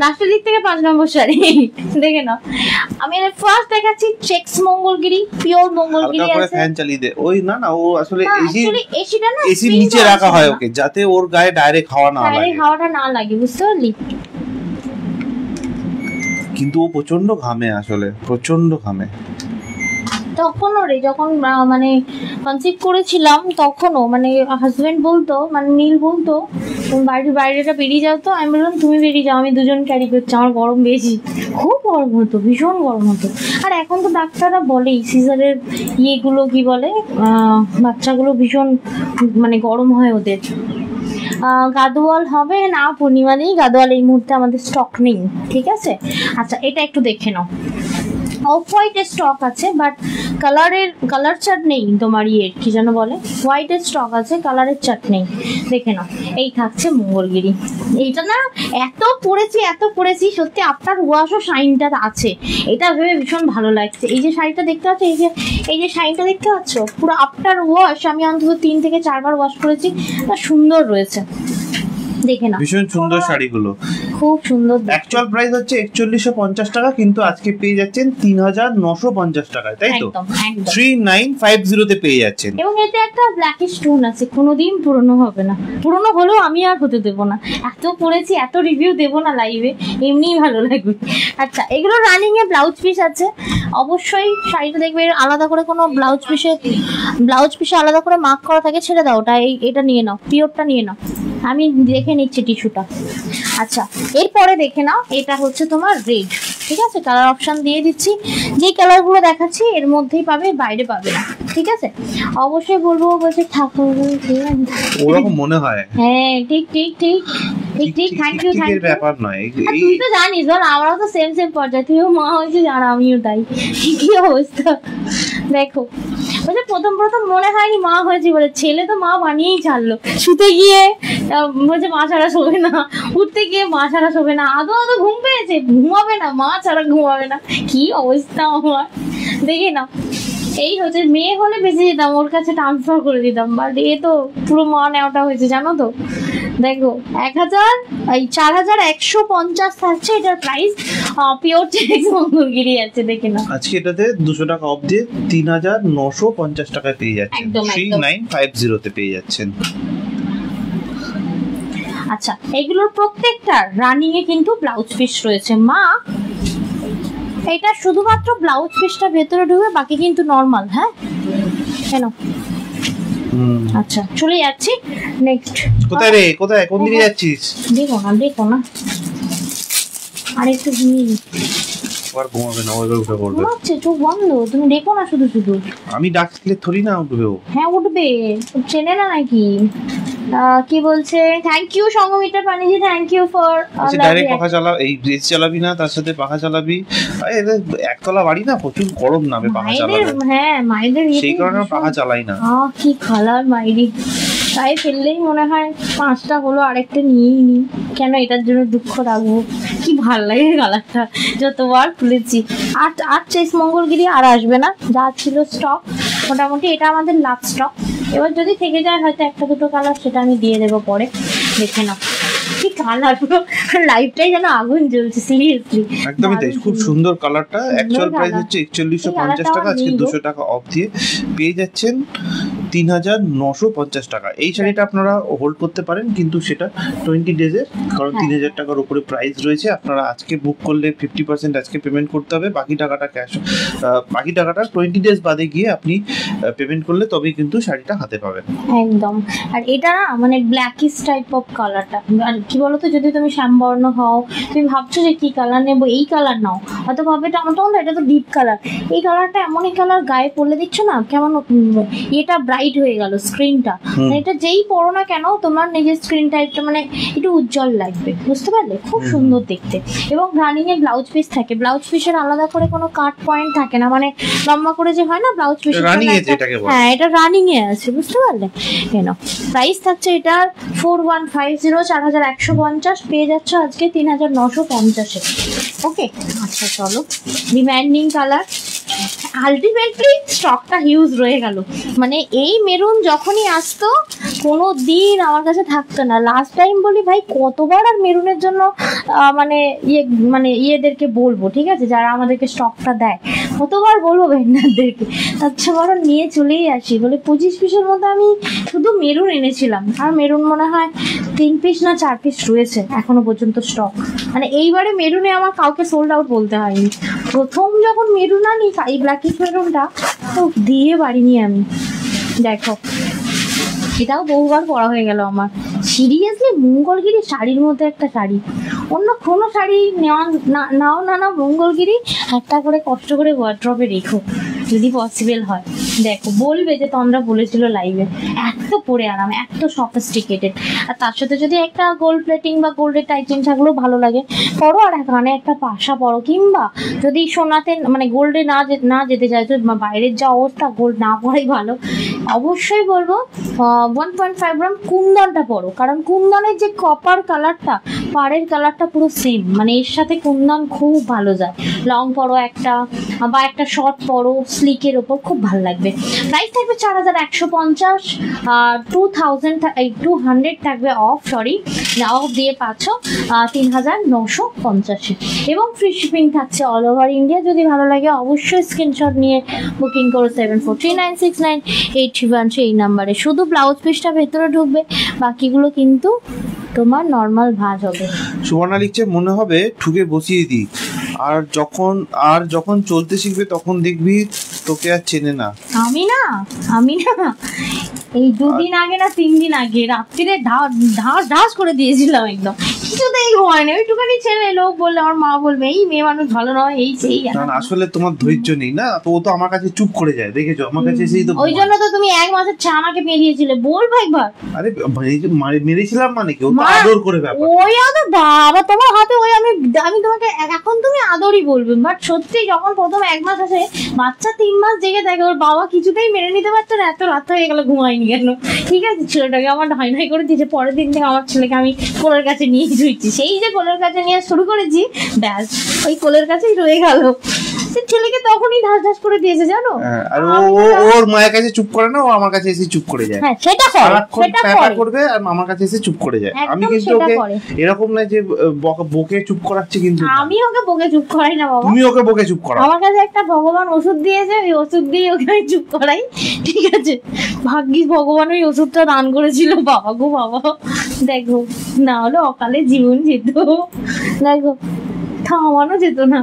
লাস্টের দিক থেকে 5 নম্বর শাড়ি দেখে নাও। আমি ফার্স্ট দেখাচ্ছি চেক্স মঙ্গলগিরি, পিওর মঙ্গলগিরি আছে। ফ্যান চালিয়ে দে। ওই না না, ও আসলে এসিটা না এসি নিচে রাখা হয় ওকে, যাতে ওর গায়ে ডাইরেক্ট হাওয়া না লাগে, ডাইরেক্ট হাওয়াটা না লাগে, বুঝতে পারলি? কিন্তু ও প্রচন্ড ঘামে, আসলে প্রচন্ড ঘামে। তখনও রে, যখন মানে কনসিভ করেছিলাম তখনও মানে হাজবেন্ড বলতো, মানে নীল বলতো তুমি বাইরেটা বেরিয়ে যাও তো, আমি বললাম তুমি বেরিয়ে যাও, আমি দুজন ক্যারি করছি, আমার গরম বেশি, খুব গরম হতো, ভীষণ গরম হতো। আর এখন তো ডাক্তাররা বলেই সিজারের ইয়েগুলো কি বলে, বাচ্চাগুলো ভীষণ মানে গরম হয় ওদের। গাদোয়াল হবে না পূর্ণিমা দিই, গাদোয়াল এই মুহূর্তে আমাদের স্টক নেই, ঠিক আছে? আচ্ছা এটা একটু দেখে নাও, অফ হোয়াইটের স্টক আছে, বাট কালার চার্ট নেই তোমার ইয়ের, কি যেন বলে, হোয়াইটের স্টক আছে, কালারের চার্ট নেই, দেখে নাও। এই থাকছে মঙ্গলগিরি। এইটা না এত পরেছি সত্যি, আফটার ওয়াশও শাইনটা আছে, এটা ভেবে ভীষণ ভালো লাগছে। এই যে শাড়িটা দেখতে পাচ্ছ, এই যে শাইনটা দেখতে পাচ্ছ, পুরো আফটার ওয়াশ আমি অন্তত 3 থেকে 4 বার ওয়াশ করেছি, সুন্দর রয়েছে, দেখে নাও। ভীষণ সুন্দর শাড়িগুলো, খুব সুন্দর। অ্যাকচুয়াল প্রাইস হচ্ছে 4150 টাকা, কিন্তু আজকে পেয়ে যাচ্ছেন 3950 টাকায়, তাই তো? 3950 তে পেয়ে যাচ্ছেন। এবং এতে একটা ব্ল্যাকিশ স্টোন আছে, কোনোদিন পুরনো হবে না, পুরনো হলেও আমি আর হতে দেবো না। এত পড়েছি, এত রিভিউ দেবো না লাইভে, এমনিই ভালো লাগবে। আচ্ছা, এগুলো রানিং এ ব্লাউজ পিস আছে, অবশ্যই শাড়িটা দেখবে আলাদা করে কোনো ব্লাউজ পিসে আলাদা করে মার্ক করা থাকে, ছেড়ে দাও ওটা, এটা নিয়ে নাও, পিওরটা নিয়ে নাও, আমি দেখে নিচ্ছি টিস্যুটা। আচ্ছা, এরপরে দেখে নাও, এটা হচ্ছে তোমার রেড, ঠিক আছে? কালার অপশন দিয়ে দিচ্ছি, যে কালারগুলো দেখাচ্ছি এর মধ্যেই পাবে, বাইরে পাবে না, ঠিক আছে? অবশ্যই বলবো, বলছে ঠাকুর ওরকম মনে হয়। হ্যাঁ, ঠিক ঠিক ঠিক ঠিক ঠিক, থ্যাংক ইউ থ্যাংক ইউ। ব্যাপার নয়, তুই তো জানিস, ধর আমরাও তো সেম পর্যায়ে, তুইও মা হয়েছে আর আমিও তাই, কি অবস্থা দেখো। বলছে প্রথম মনে হয়নি মা হয়েছে বলে, ছেলে তো মা বানিয়েই ছাড়লো। শুতে গিয়ে বলছে মা ছাড়া শোবে না, উঠতে গিয়ে মা ছাড়া শোবে না, আদৌ ঘুম পেয়েছে, ঘুমাবে না, মা ছাড়া ঘুমাবে না, কি অবস্থা আমার। দেখে না, এই হচ্ছে, মেয়ে হলে বেঁচে যেতাম, ওর কাছে ট্রান্সফার করে দিতাম, বাট এ তো পুরো মা নেওয়াটা হয়েছে, জানো তো। দেখো 4150 থাকছে এটার প্রাইস, পিওর চেক্স মঙ্গলগিরি আছে, দেখে না। আজকে এটাতে 200 টাকা অফ দিয়ে 3950 টাকায় পেয়ে যাচ্ছেন, 3950 তে পেয়ে যাচ্ছেন। আচ্ছা, এগুলোর প্রত্যেকটা রানিং এ কিন্তু ব্লাউজ পিস রয়েছে মা, এটা শুধুমাত্র ব্লাউজ পিসটা ভেতরে ঢুকবে, বাকি কিন্তু নরমাল। হ্যাঁ, কেন? আচ্ছা, চলে যাচ্ছি নেক্সট। কোথায় রে, কোথায়, কোন দিকে যাচ্ছিস? দেখো না আর একটু ঘুমিয়ে নি। আর ঘুমাবে না, ওইভাবে উঠে পড়বে। ঘুমাচ্ছে, চোখ বন্ধ, তুমি দেখো না শুধু। আমি ডাকলে থরি না উঠবে ও। হ্যাঁ উঠবে, চেনে না নাকি? কি বলছে, থ্যাংক ইউ সঙ্গমিত্রা পানিজি, থ্যাংক ইউ ফর। ডাইরেক্ট পাখা চালা, এই ব্রেজ চালাবি না, তার সাথে পাখা চালাবি। এদের একতলা বাড়ি না, প্রচুর গরম নামে পাখা চালাবে। হ্যাঁ, মায়েদের সেই কারণে পাখা চালাই না। কি কালার মাইরি, তাই ফেললেই মনে হয় 5টা হলো, আরেকটা নিয়েই নি, কেন এটার জন্য দুঃখ রাখবো। কি ভাল লাগে কালারটা, যতবার খুলেছি। আর চেস মঙ্গলগিরি আর আসবে না, যা ছিল স্টক মোটামুটি, এটা আমাদের লাস্ট স্টক। এবার যদি থেকে যায় হয়তো 1-2 কালার, সেটা আমি দিয়ে দেবো পরে, দেখে নাও। কি কালার, পুরো লাইফটাই যেন আগুন জ্বলছে, সিরিয়াসলি একদমই তাই, খুব সুন্দর কালারটা। অ্যাকচুয়াল প্রাইস হচ্ছে 4150 টাকা, আজকে 200 টাকা অফ দিয়ে পেয়ে যাচ্ছেন 3950 টাকা। এই শাড়িটা আপনারা হোল্ড করতে পারেন, কিন্তু সেটা 20 ডেজের, কারণ 3000 টাকার উপরে প্রাইস রয়েছে। আপনারা আজকে বুক করলে 50% আজকে পেমেন্ট করতে হবে, বাকি টাকাটা ক্যাশ, বাকি টাকাটা 20 ডেজ বাদে গিয়ে আপনি পেমেন্ট করলে তবেই কিন্তু শাড়িটা হাতে পাবেন একদম। আর এটা মানে ব্ল্যাকিশ টাইপ অফ কালারটা, আর কি বলতো, যদি তুমি শ্যামবর্ণ হও, তুমি ভাবছো যে কি কালার নেবো, এই কালার নাও, হয়তো ভাবে টমেটো, এটা তো ডিপ কালার। এই কালারটা এমনই কালার, গায়ে পরলে দেখছো না কেমন এটা ব্রাইট হয়ে গেল স্ক্রিনটা, এটা যেই পরো না কেন তোমার নিজের স্ক্রিন টাইপটা মানে একটু উজ্জ্বল লাগবে, বুঝতে পারলে? খুব সুন্দর দেখতে। এবং রানিং এ ব্লাউজ পিস থাকে, ব্লাউজ পিসের আলাদা করে কোনো কাট পয়েন্ট থাকে না, মানে লম্বা করে যে হয় না ব্লাউজ পিস, হ্যাঁ এটা রানিং এ আছে, বুঝতে পারলে? কেন প্রাইস থাকছে এটার 4150, 4150, পেয়ে যাচ্ছ আজকে 3950-এ। ওকে, আচ্ছা চলো, ডিম্যান্ডিং কালার, আলটিমেটলি স্টকটা হিউজ রয়ে গেল। মানে এই মেরুন যখনই আসতো কোনো দিন আমার কাছে থাকতো না। লাস্ট টাইম বলি ভাই, কতবার আর মেরুনের জন্য ইয়েদেরকে বলবো, ঠিক আছে, যারা আমাদেরকে স্টকটা দেয়, কতবার বলবো ভেন্ডারদেরকে, আচ্ছা বরং নিয়ে চলেই আসি বলে। 25 পিসের মধ্যে আমি শুধু মেরুন এনেছিলাম, আর মেরুন মনে হয় 3 পিস না 4 পিস রয়েছে এখনো পর্যন্ত স্টক। মানে এইবারে মেরুনে আমার কাউকে সোল্ড আউট বলতে হয়নি। প্রথম যখন মেরুন আনি, এই ব্ল্যাকিশ মেরুনটা তো দিয়ে পারিনি আমি। দেখো এটাও বহুবার পরা হয়ে গেল আমার। সিরিয়াসলি মঙ্গলগিরি শাড়ির মধ্যে একটা শাড়ি, অন্য কোনো শাড়ি নাও না মঙ্গলগিরি একটা করে কষ্ট করে ওয়ার্ড্রপে রেখো যদি পসিবল হয়। দেখো বলবে যে তোমরা বলেছিল লাইভে, এত পরে আরাম, এত সফিস্টিকেটেড। আর তার সাথে যদি একটা গোল্ড প্লেটিং বা গোল্ডের টাইটেন থাকলেও ভালো লাগে, পরো। আর এখানে একটা পাশা পরো, কিংবা যদি সোনাতে মানে গোল্ডে না যেতে চাই, তো বাইরের যা অবস্থা, গোল্ড না পরাই ভালো। অবশ্যই বলবো 1.5 গ্রাম কুন্দনটা পরো, কারণ কুন্দনের যে কপার কালারটা পাড়ের কালারটা পুরো সেম, মানে এর সাথে কুন্দন খুব ভালো যায়। লং পরো একটা বা একটা শর্ট পরো স্লিকের ওপর খুব ভালো লাগবে। প্রাইস থাকবে 4150, 200 থাকবে অফ, সরি অফ দিয়ে পাচ্ছ 3950, এবং ফ্রি শিপিং থাকছে অল ওভার ইন্ডিয়া। যদি ভালো লাগে অবশ্যই স্ক্রিনশট নিয়ে বুকিং করো 74396981 এই নাম্বারে। শুধু ব্লাউজ পিসটা ভেতরে ঢুকবে, বাকিগুলো কিন্তু তোমার নর্মাল ভাঁজ হবে। সুবর্ণা লিখছে মনে হবে ঠুকে বসিয়ে দিই, আর যখন চলতে শিখবে তখন দেখবি তোকে আর চেনে না। আমি না এই 2 দিন আগে না 3 দিন আগে রাত্রিরে ঢাস করে দিয়েছিলাম, একদম কিছুতেই হয় না। ওইটুখানি ছেলে লোক বললে আমার মা বলবে এই মেয়ে মানুষ ভালো নয়, এই সেই। না আসলে তোমার ধৈর্য নেই না, তো ও তো আমার কাছে চুপ করে যায়, দেখেছো আমার কাছে এসেই তো। ওই জন্য তো তুমি 1 মাসের ছানাকে মেরিয়েছিলে, বলবো একবার। আরে মেরেছিলাম মানে কি, ও তো আদর করে ব্যাপার। ওই আদর বাবা তোমার হাতে, ওই আমি তোমাকে এখন তুমি আদরই বলবে, বাট সত্যি যখন প্রথম 1 মাস আসে বাচ্চা 3 মাস জেগে থাকে, ওর বাবা কিছুতেই মেনে নিতে পারছে না, এত রাত হয়ে গেল ঘুমায়নি কেন। ঠিক আছে, ছেলেটাকে আমার ঢাই ঢাই করে দিয়েছে। পরের দিন থেকে আমার ছেলেকে আমি কোলের কাছে নিয়ে শুয়েছি, সেই যে কোলের কাছে নিয়ে শুরু করেছি, ব্যাস ওই কোলের কাছেই রয়ে গেল। ছেলেকে তখনই ঢাস করে দিয়েছে জানো। আর ওর মায়ের কাছে চুপ করে না, ও আমার কাছে এসে চুপ করে যায়। হ্যাঁ সেটা করবে আর আমার কাছে এসে চুপ করে যায়। আমি কিন্তু ওকে এরকম না যে বকে চুপ করাচ্ছি, কিন্তু আমি ওকে বকে চুপ করাই না বাবা, তুমি ওকে বকে চুপ করাও। আমার কাছে একটা ভগবান ওষুধ দিয়েছে, ওই ওষুধ দিয়ে ওকে আমি চুপ করাই। ঠিক আছে, ভাগ্যিস ভগবান ওই ওষুধটা দান করেছিল। বাবা গো বাবা, দেখো না হলে অকালে জীবন যেত, দেখো থামানো যেত না।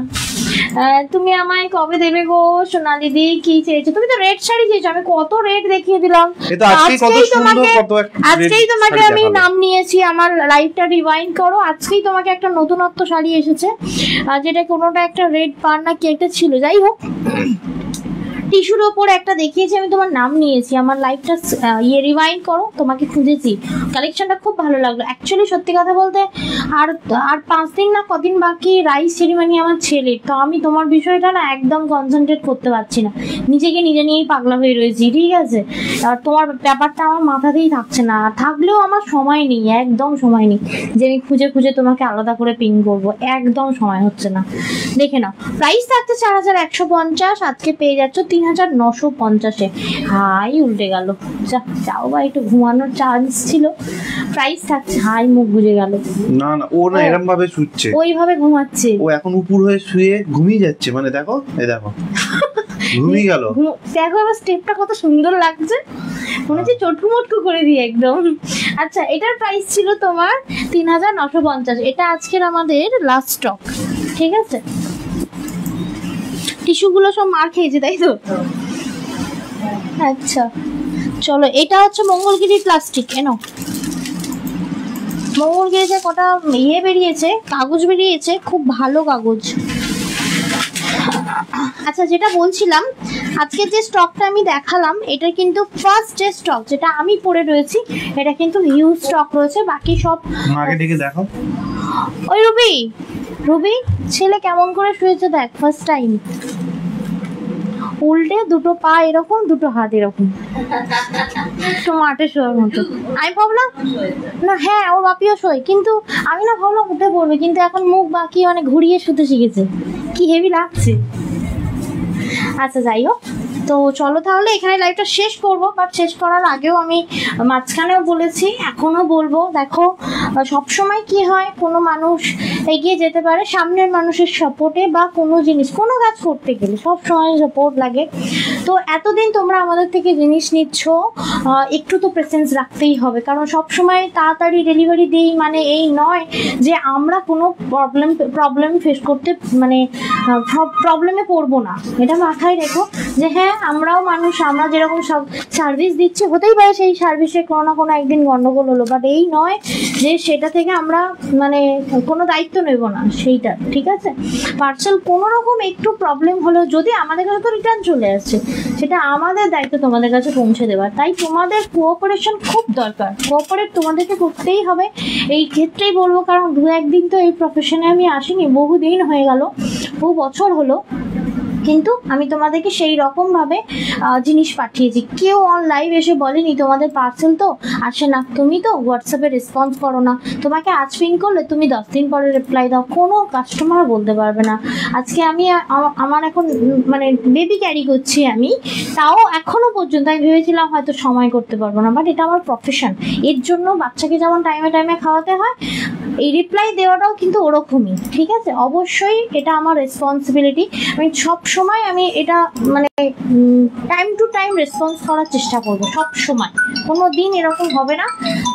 তুমি আমায় কবে দেবে গো সোনালি দি? কি চেয়েছো তুমি? তো রেড শাড়ি চেয়েছো, আমি কত রেড দেখিয়ে দিলাম। আজকেই তোমাকে আমি নাম নিয়েছি, আমার লাইফটা রিওয়াইন্ড করো। আজকেই তোমাকে একটা নতুনত্ব শাড়ি এসেছে, যেটা কোনোটা একটা রেড পার না কি একটা ছিল, যাই হোক টিস্যুর ওপর একটা দেখিয়েছি, আমি তোমার নাম নিয়েছি। আমার লাইফটা রিওয়াইন্ড করো, তোমাকে খুঁজেছি, কালেকশনটা খুব ভালো লাগলো। অ্যাকচুয়ালি সত্যি কথা বলতে আর 5 দিন না কদিন বাকি রাইস সেরিমানি আমার ছেলে, তো আমি তোমার বিষয়টা না একদম কনসেন্ট্রেট করতে পারছি না, নিজে নিয়েই পাগলা হয়ে রয়েছি। ঠিক আছে, আর তোমার ব্যাপারটা আমার মাথাতেই থাকছে না, থাকলেও আমার সময় নেই, একদম সময় নেই যে আমি খুঁজে তোমাকে আলাদা করে পিং করবো, একদম সময় হচ্ছে না। দেখে নাও, প্রাইস থাকছে 4150, আজকে পেয়ে যাচ্ছ 3950-এ। হাই উল্টে গেল, যাও বা একটু ঘুমানোর চান্স ছিল। প্রাইস থাকছে, হাই মুখ বুঝে গেল। না ও না এরকম ভাবে শুচ্ছে, ওইভাবে ঘুমাচ্ছে, ও এখন উপর হয়ে শুয়ে ঘুমিয়ে যাচ্ছে, মানে দেখো এই দেখো ঘুমিয়ে গেল। দেখো আবার স্টেপটা কত সুন্দর লাগছে, মনে হচ্ছে চটকু মটকু করে দিয়ে একদম। আচ্ছা, এটার প্রাইস ছিল তোমার 3950, এটা আজকের আমাদের লাস্ট স্টক। ঠিক আছে, টিস্যুগুলো সব মার খেয়েছে তাই তো। আচ্ছা চলো, এটা হচ্ছে মঙ্গলগিরি প্লাস্টিক। এনো মঙ্গলগিরিতে কটা বেরিয়েছে, কাগজ বেরিয়েছে, খুব ভালো কাগজ। আচ্ছা, যেটা বলছিলাম, আজকে যে স্টকটা আমি দেখালাম এটা কিন্তু ফার্স্ট যে স্টক যেটা আমি পরে রয়েছি, এটা কিন্তু হিউজ স্টক রয়েছে। বাকি সব আগে দেখে দেখো। ওই রুবি ছেলে কেমন করে শুয়েছে দেখ, ফার্স্ট টাইম উল্টে, দুটো পা এরকম, দুটো হাত এরকম, একটু মাঠে শোয়ার মতো। আমি ভাবলাম না, হ্যাঁ ওর বাপিও শোয়, কিন্তু আমি না ভাবলাম উঠে পড়বে, কিন্তু এখন মুখ বাকি অনেক ঘুরিয়ে শুতে শিখেছে, কি হেভি লাগছে। আচ্ছা যাই হোক, তো চলো তাহলে এখানে লাইভটা শেষ করবো। বাট শেষ করার আগেও আমি মাঝখানেও বলেছি, এখনো বলবো, দেখো সবসময় কি হয়, কোনো মানুষ এগিয়ে যেতে পারে সামনের মানুষের সাপোর্টে, বা কোনো জিনিস কোনো কাজ করতে গেলে সব সময় সাপোর্ট লাগে। তো এতদিন তোমরা আমাদের থেকে জিনিস নিচ্ছ, একটু তো প্রেসেন্স রাখতেই হবে, কারণ সবসময় তাড়াতাড়ি ডেলিভারি দিই মানে এই নয় যে আমরা কোনো প্রবলেম ফেস করতে মানে প্রবলেমে পড়বো না। এটা মাথায় রেখো যে হ্যাঁ আমরাও মানুষ, আমরা যেরকম সব সার্ভিস দিচ্ছি, হতেই পারে সেই সার্ভিসে কোনো না কোনো একদিন গন্ডগোল হলো, বাট এই নয় যে সেটা থেকে আমরা মানে কোনো দায়িত্ব নেব না সেইটা। ঠিক আছে, পার্সেল কোনো রকম একটু প্রবলেম হলেও যদি আমাদের কাছে তো রিটার্ন চলে আসছে, সেটা আমাদের দায়িত্ব তোমাদের কাছে পৌঁছে দেওয়ার। তাই তোমাদের কোঅপারেশন খুব দরকার, কোঅপারেট তোমাদেরকে করতেই হবে এই ক্ষেত্রেই বলবো, কারণ 2-1 দিন তো এই প্রফেশনে আমি আসিনি, বহুদিন হয়ে গেল, বহু বছর হলো। কিন্তু আমি তোমাদেরকে সেই রকমভাবে জিনিস পাঠিয়েছি। কেউ অন লাইভ এসে বলেনি তোমাদের পার্সেল তো আসে না, তুমি তো হোয়াটসঅ্যাপে রেসপন্স করো না, তোমাকে আজ পিং করলে তুমি 10 দিন পরে রিপ্লাই দাও, কোনো কাস্টমার বলতে পারবে না। আজকে আমি আমার এখন মানে বেবি ক্যারি করছি আমি, তাও এখনো পর্যন্ত আমি ভেবেছিলাম হয়তো সময় করতে পারবো না, বাট এটা আমার প্রফেশন। এর জন্য বাচ্চাকে যেমন টাইমে টাইমে খাওয়াতে হয়, এই রিপ্লাই দেওয়াটাও কিন্তু ওরকমই, ঠিক আছে? অবশ্যই এটা আমার রেসপন্সিবিলিটি। আমি সব সময় আমি এটা মানে টাইম টু টাইম রেসপন্স করার চেষ্টা করবো সব সময়। কোনো দিন এরকম হবে না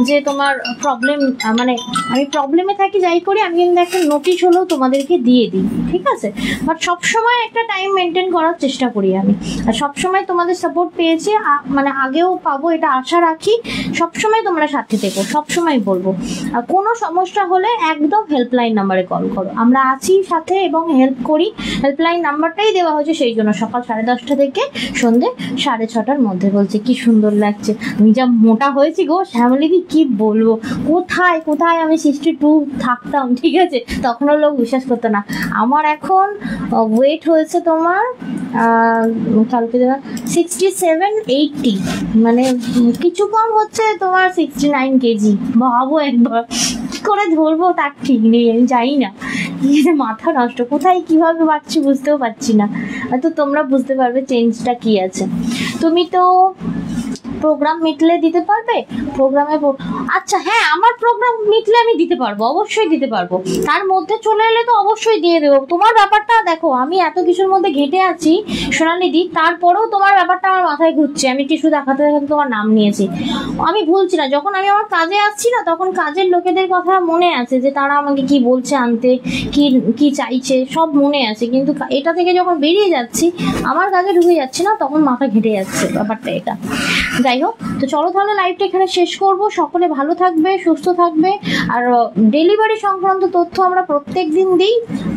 যে তোমার প্রবলেম মানে আমি প্রবলেমে থাকি, যাই করি আমি কিন্তু একটা নোটিশ হলেও তোমাদেরকে দিয়ে দিই, ঠিক আছে? বাট সবসময় একটা টাইম মেনটেন করার চেষ্টা করি আমি, আর সবসময় তোমাদের সাপোর্ট পেয়েছি, মানে আগেও পাবো এটা আশা রাখি। সবসময় তোমরা সাথে থেকো, সবসময় বলবো। আর কোনো সমস্যা হলে একদম হেল্পলাইন নাম্বারে কল করো, আমরা আছি সাথে এবং হেল্প করি। হেল্পলাইন নাম্বারটাই দেওয়া হয়েছে সেই জন্য, সকাল 10:30 থেকে সন্ধ্যে 6:30-র মধ্যে। বলছে কি সুন্দর লাগছে, আমি যা মোটা হয়েছি গো শ্যামলীদি, কি বলবো। কোথায় কোথায় আমি 62 থাকতাম, ঠিক আছে? তখনও লোক বিশ্বাস করতো না। আমার এখন ওয়েট হয়েছে তোমার কালকে 67-80, মানে কিছু কম হচ্ছে তোমার 69 কেজি। ভাবো একবার, কি করে ধরবো তার ঠিক নেই, আমি জানি না, মাথা নষ্ট, কোথায় কিভাবে বাড়ছি বুঝতেও পারছি না। তো তোমরা বুঝতে পারবে চেঞ্জটা কি আছে। তুমি তো প্রোগ্রাম মিটলে দিতে পারবে প্রোগ্রামে? আচ্ছা হ্যাঁ, আমার প্রোগ্রাম মিটলে আমি দিতে পারবো, অবশ্যই দিতে পারবো। তার মধ্যে চলে এলে তো অবশ্যই দিয়ে দেবো। তোমার ব্যাপারটা দেখো, আমি এত কিছুর মধ্যে ঘেটে আছি সোনালিদি, তারপরেও তোমার ব্যাপারটা আমার মাথায় ঘুরছে। আমি টিস্যু দেখাতে দেখাতে তোমার নাম নিয়েছি, আমি ভুলছি না। যখন আমি আমার কাজে আসছি না, তখন কাজের লোকেদের কথা মনে আছে যে তারা আমাকে কি বলছে আনতে, কি কি চাইছে, সব মনে আছে। কিন্তু এটা থেকে যখন বেরিয়ে যাচ্ছি, আমার কাজে ঢুকে যাচ্ছি না, তখন মাথা ঘেটে যাচ্ছে ব্যাপারটা এটা। যাই হোক, তো চলো তাহলে লাইভটা এখানে শেষ করব। সকলে ভালো থাকবে, সুস্থ থাকবে। আর ডেলিভারি সংক্রান্ত তথ্য আমরা প্রত্যেক দিন দিই,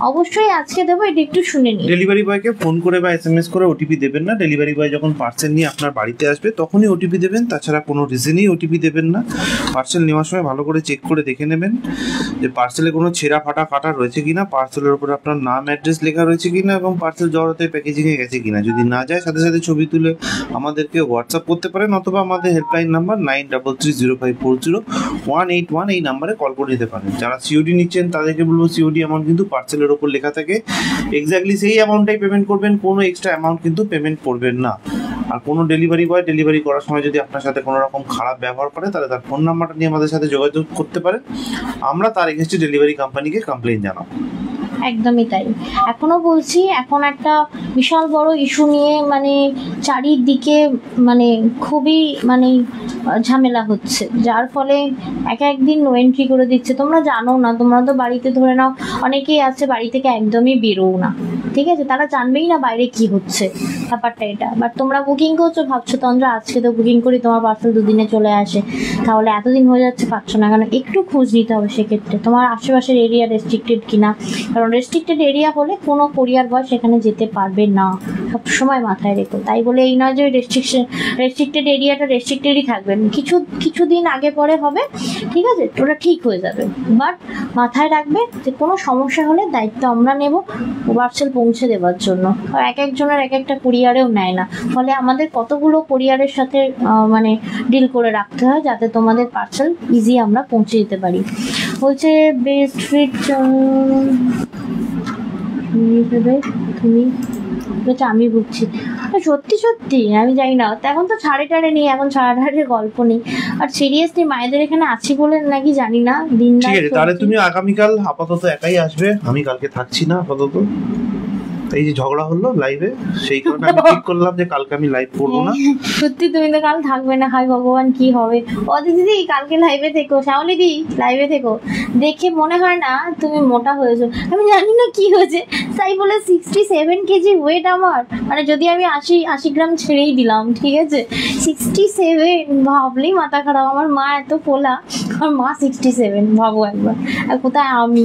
অবশ্যই আজকে দেবো, এটা একটু শুনে নিই। ডেলিভারি বয়কে ফোন করে বা SMS করে ওটিপি দেবেন না। ডেলিভারি বয় যখন পার্সেল নিয়ে আপনার বাড়িতে আসবে তখনই ওটিপি দেবেন, তাছাড়া কোনো রিজনেই ওটিপি দেবেন না। পার্সেল নেওয়ার সময় ভালো করে চেক করে দেখে নেবেন যে পার্সেলে কোনো ছেঁড়া ফাটা কাটা রয়েছে কিনা, পার্সেলের উপর আপনার নাম অ্যাড্রেস লেখা রয়েছে কিনা, এবং পার্সেল যাওয়ার হতে প্যাকেজিংয়ে গেছে কিনা। যদি না যায়, সাথে সাথে ছবি তুলে আমাদেরকে হোয়াটসঅ্যাপ করতে পারেন, অথবা আমাদের হেল্পলাইন নাম্বার 9330540181 এই নাম্বারে কল করে দিতে পারেন। যারা সিওডি নিচ্ছেন তাদেরকে বলবো, সিওডি অ্যামাউন্ট কিন্তু পার্সেলের ওপর লেখা থাকে, এক্স্যাক্টলি সেই অ্যামাউন্টটাই পেমেন্ট করবেন, কোনো এক্সট্রা অ্যামাউন্ট কিন্তু পেমেন্ট করবেন না। আর কোনো ডেলিভারি বয় ডেলিভারি করার সময় যদি আপনার সাথে কোনো রকম খারাপ ব্যবহার করে, তাহলে তার ফোন নাম্বারটা নিয়ে আমাদের সাথে যোগাযোগ করতে পারেন, আমরা তার এগেইনস্টে ডেলিভারি কোম্পানিকে কমপ্লেইন জানাবো। একদমই তাই। এখনো বলছি, এখন একটা বিশাল বড় ইস্যু নিয়ে মানে চারিদিকে মানে খুবই মানে ঝামেলা হচ্ছে, যার ফলে এক একদিন নো এন্ট্রি করে দিচ্ছে। তোমরা জানো না, তোমরা তো বাড়িতে ধরে নাও অনেকেই আছে বাড়ি থেকে একদমই বেরোও না, ঠিক আছে? তারা জানবেই না বাইরে কি হচ্ছে, ব্যাপারটা এটা। বাট তোমরা বুকিং করছো, ভাবছো তন্দ্রা আজকে তো বুকিং করি, তোমার পার্সেল 2 দিনে চলে আসে, তাহলে এতদিন হয়ে যাচ্ছে পাচ্ছ না কেন? একটু খোঁজ নিতে হবে সেক্ষেত্রে তোমার আশেপাশের এরিয়া রেস্ট্রিক্টেড কিনা, কারণ রেস্ট্রিক্টেড এরিয়া হলে কোনো কোরিয়ার বয় সেখানে যেতে পারবে না, সবসময় মাথায় রেখো। তাই বলে এই নয় যে রেস্ট্রিক্টেড এরিয়াটা রেস্ট্রিক্টেডই থাকবে, কিছুদিন আগে পরে হবে, ঠিক আছে? ওটা ঠিক হয়ে যাবে। বাট মাথায় রাখবে যে কোনো সমস্যা হলে দায়িত্ব আমরা নেব পার্সেল পৌঁছে দেওয়ার জন্য। আর এক একজনের এক একটা কুরিয়ারেও নেয় না, ফলে আমাদের কতগুলো কুরিয়ারের সাথে মানে ডিল করে রাখতে হয় যাতে তোমাদের পার্সেল ইজি আমরা পৌঁছে দিতে পারি। বলছে বেস্ট ফিট তুমি যেটা আমি বুঝছি, সত্যি সত্যি আমি জানি না। এখন তো ছাড়ে টাড়ে নেই, এখন ছাড়ে গল্প নেই। আর সিরিয়াসলি মায়েদের এখানে আছি বলে নাকি জানি না দিন। ঠিক আছে, তাহলে তুমি আগামীকাল আপাতত একাই আসবে, আমি কালকে থাকছি না আপাতত। এই যে ঝগড়া হলো লাইভে, সেই কারণে আমি ঠিক করলাম যে কালকে আমি লাইভ করবো না। সত্যি তুমি তো কাল থাকবে না, হাই ভগবান কি হবে। দিদি কালকে লাইভে থেকো, শ্যামলী দি লাইভে থেকো। দেখে মনে হয় না তুমি মোটা হয়েছো, আমি জানি না কি হয়েছে, তাই বলে 67 কেজি ওয়েট আমার। মানে যদি আমি 80 গ্রাম ছেড়েই দিলাম, ঠিক আছে, 67 ভাবলেই মাথা খারাপ। আমার মা এত ফোলা, আমার মা 67, ভাবো একবার। আর কোথায় আমি,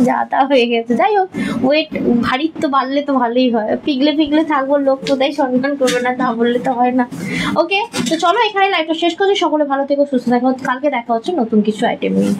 যা তা হয়ে গেছে। যাই হোক, ওয়েট ভারী তো বাড়লে তো ভালোই হয়, পিগলে থাকবো, লোক কোথায় সম্মান করবে না, তা বললে তো হয় না। ওকে, তো চলো এখানে লাইভটা শেষ করছি। সকলে ভালো থেকো, সুস্থ থাকো, কালকে দেখা হচ্ছে নতুন কিছু আইটেম নিয়ে।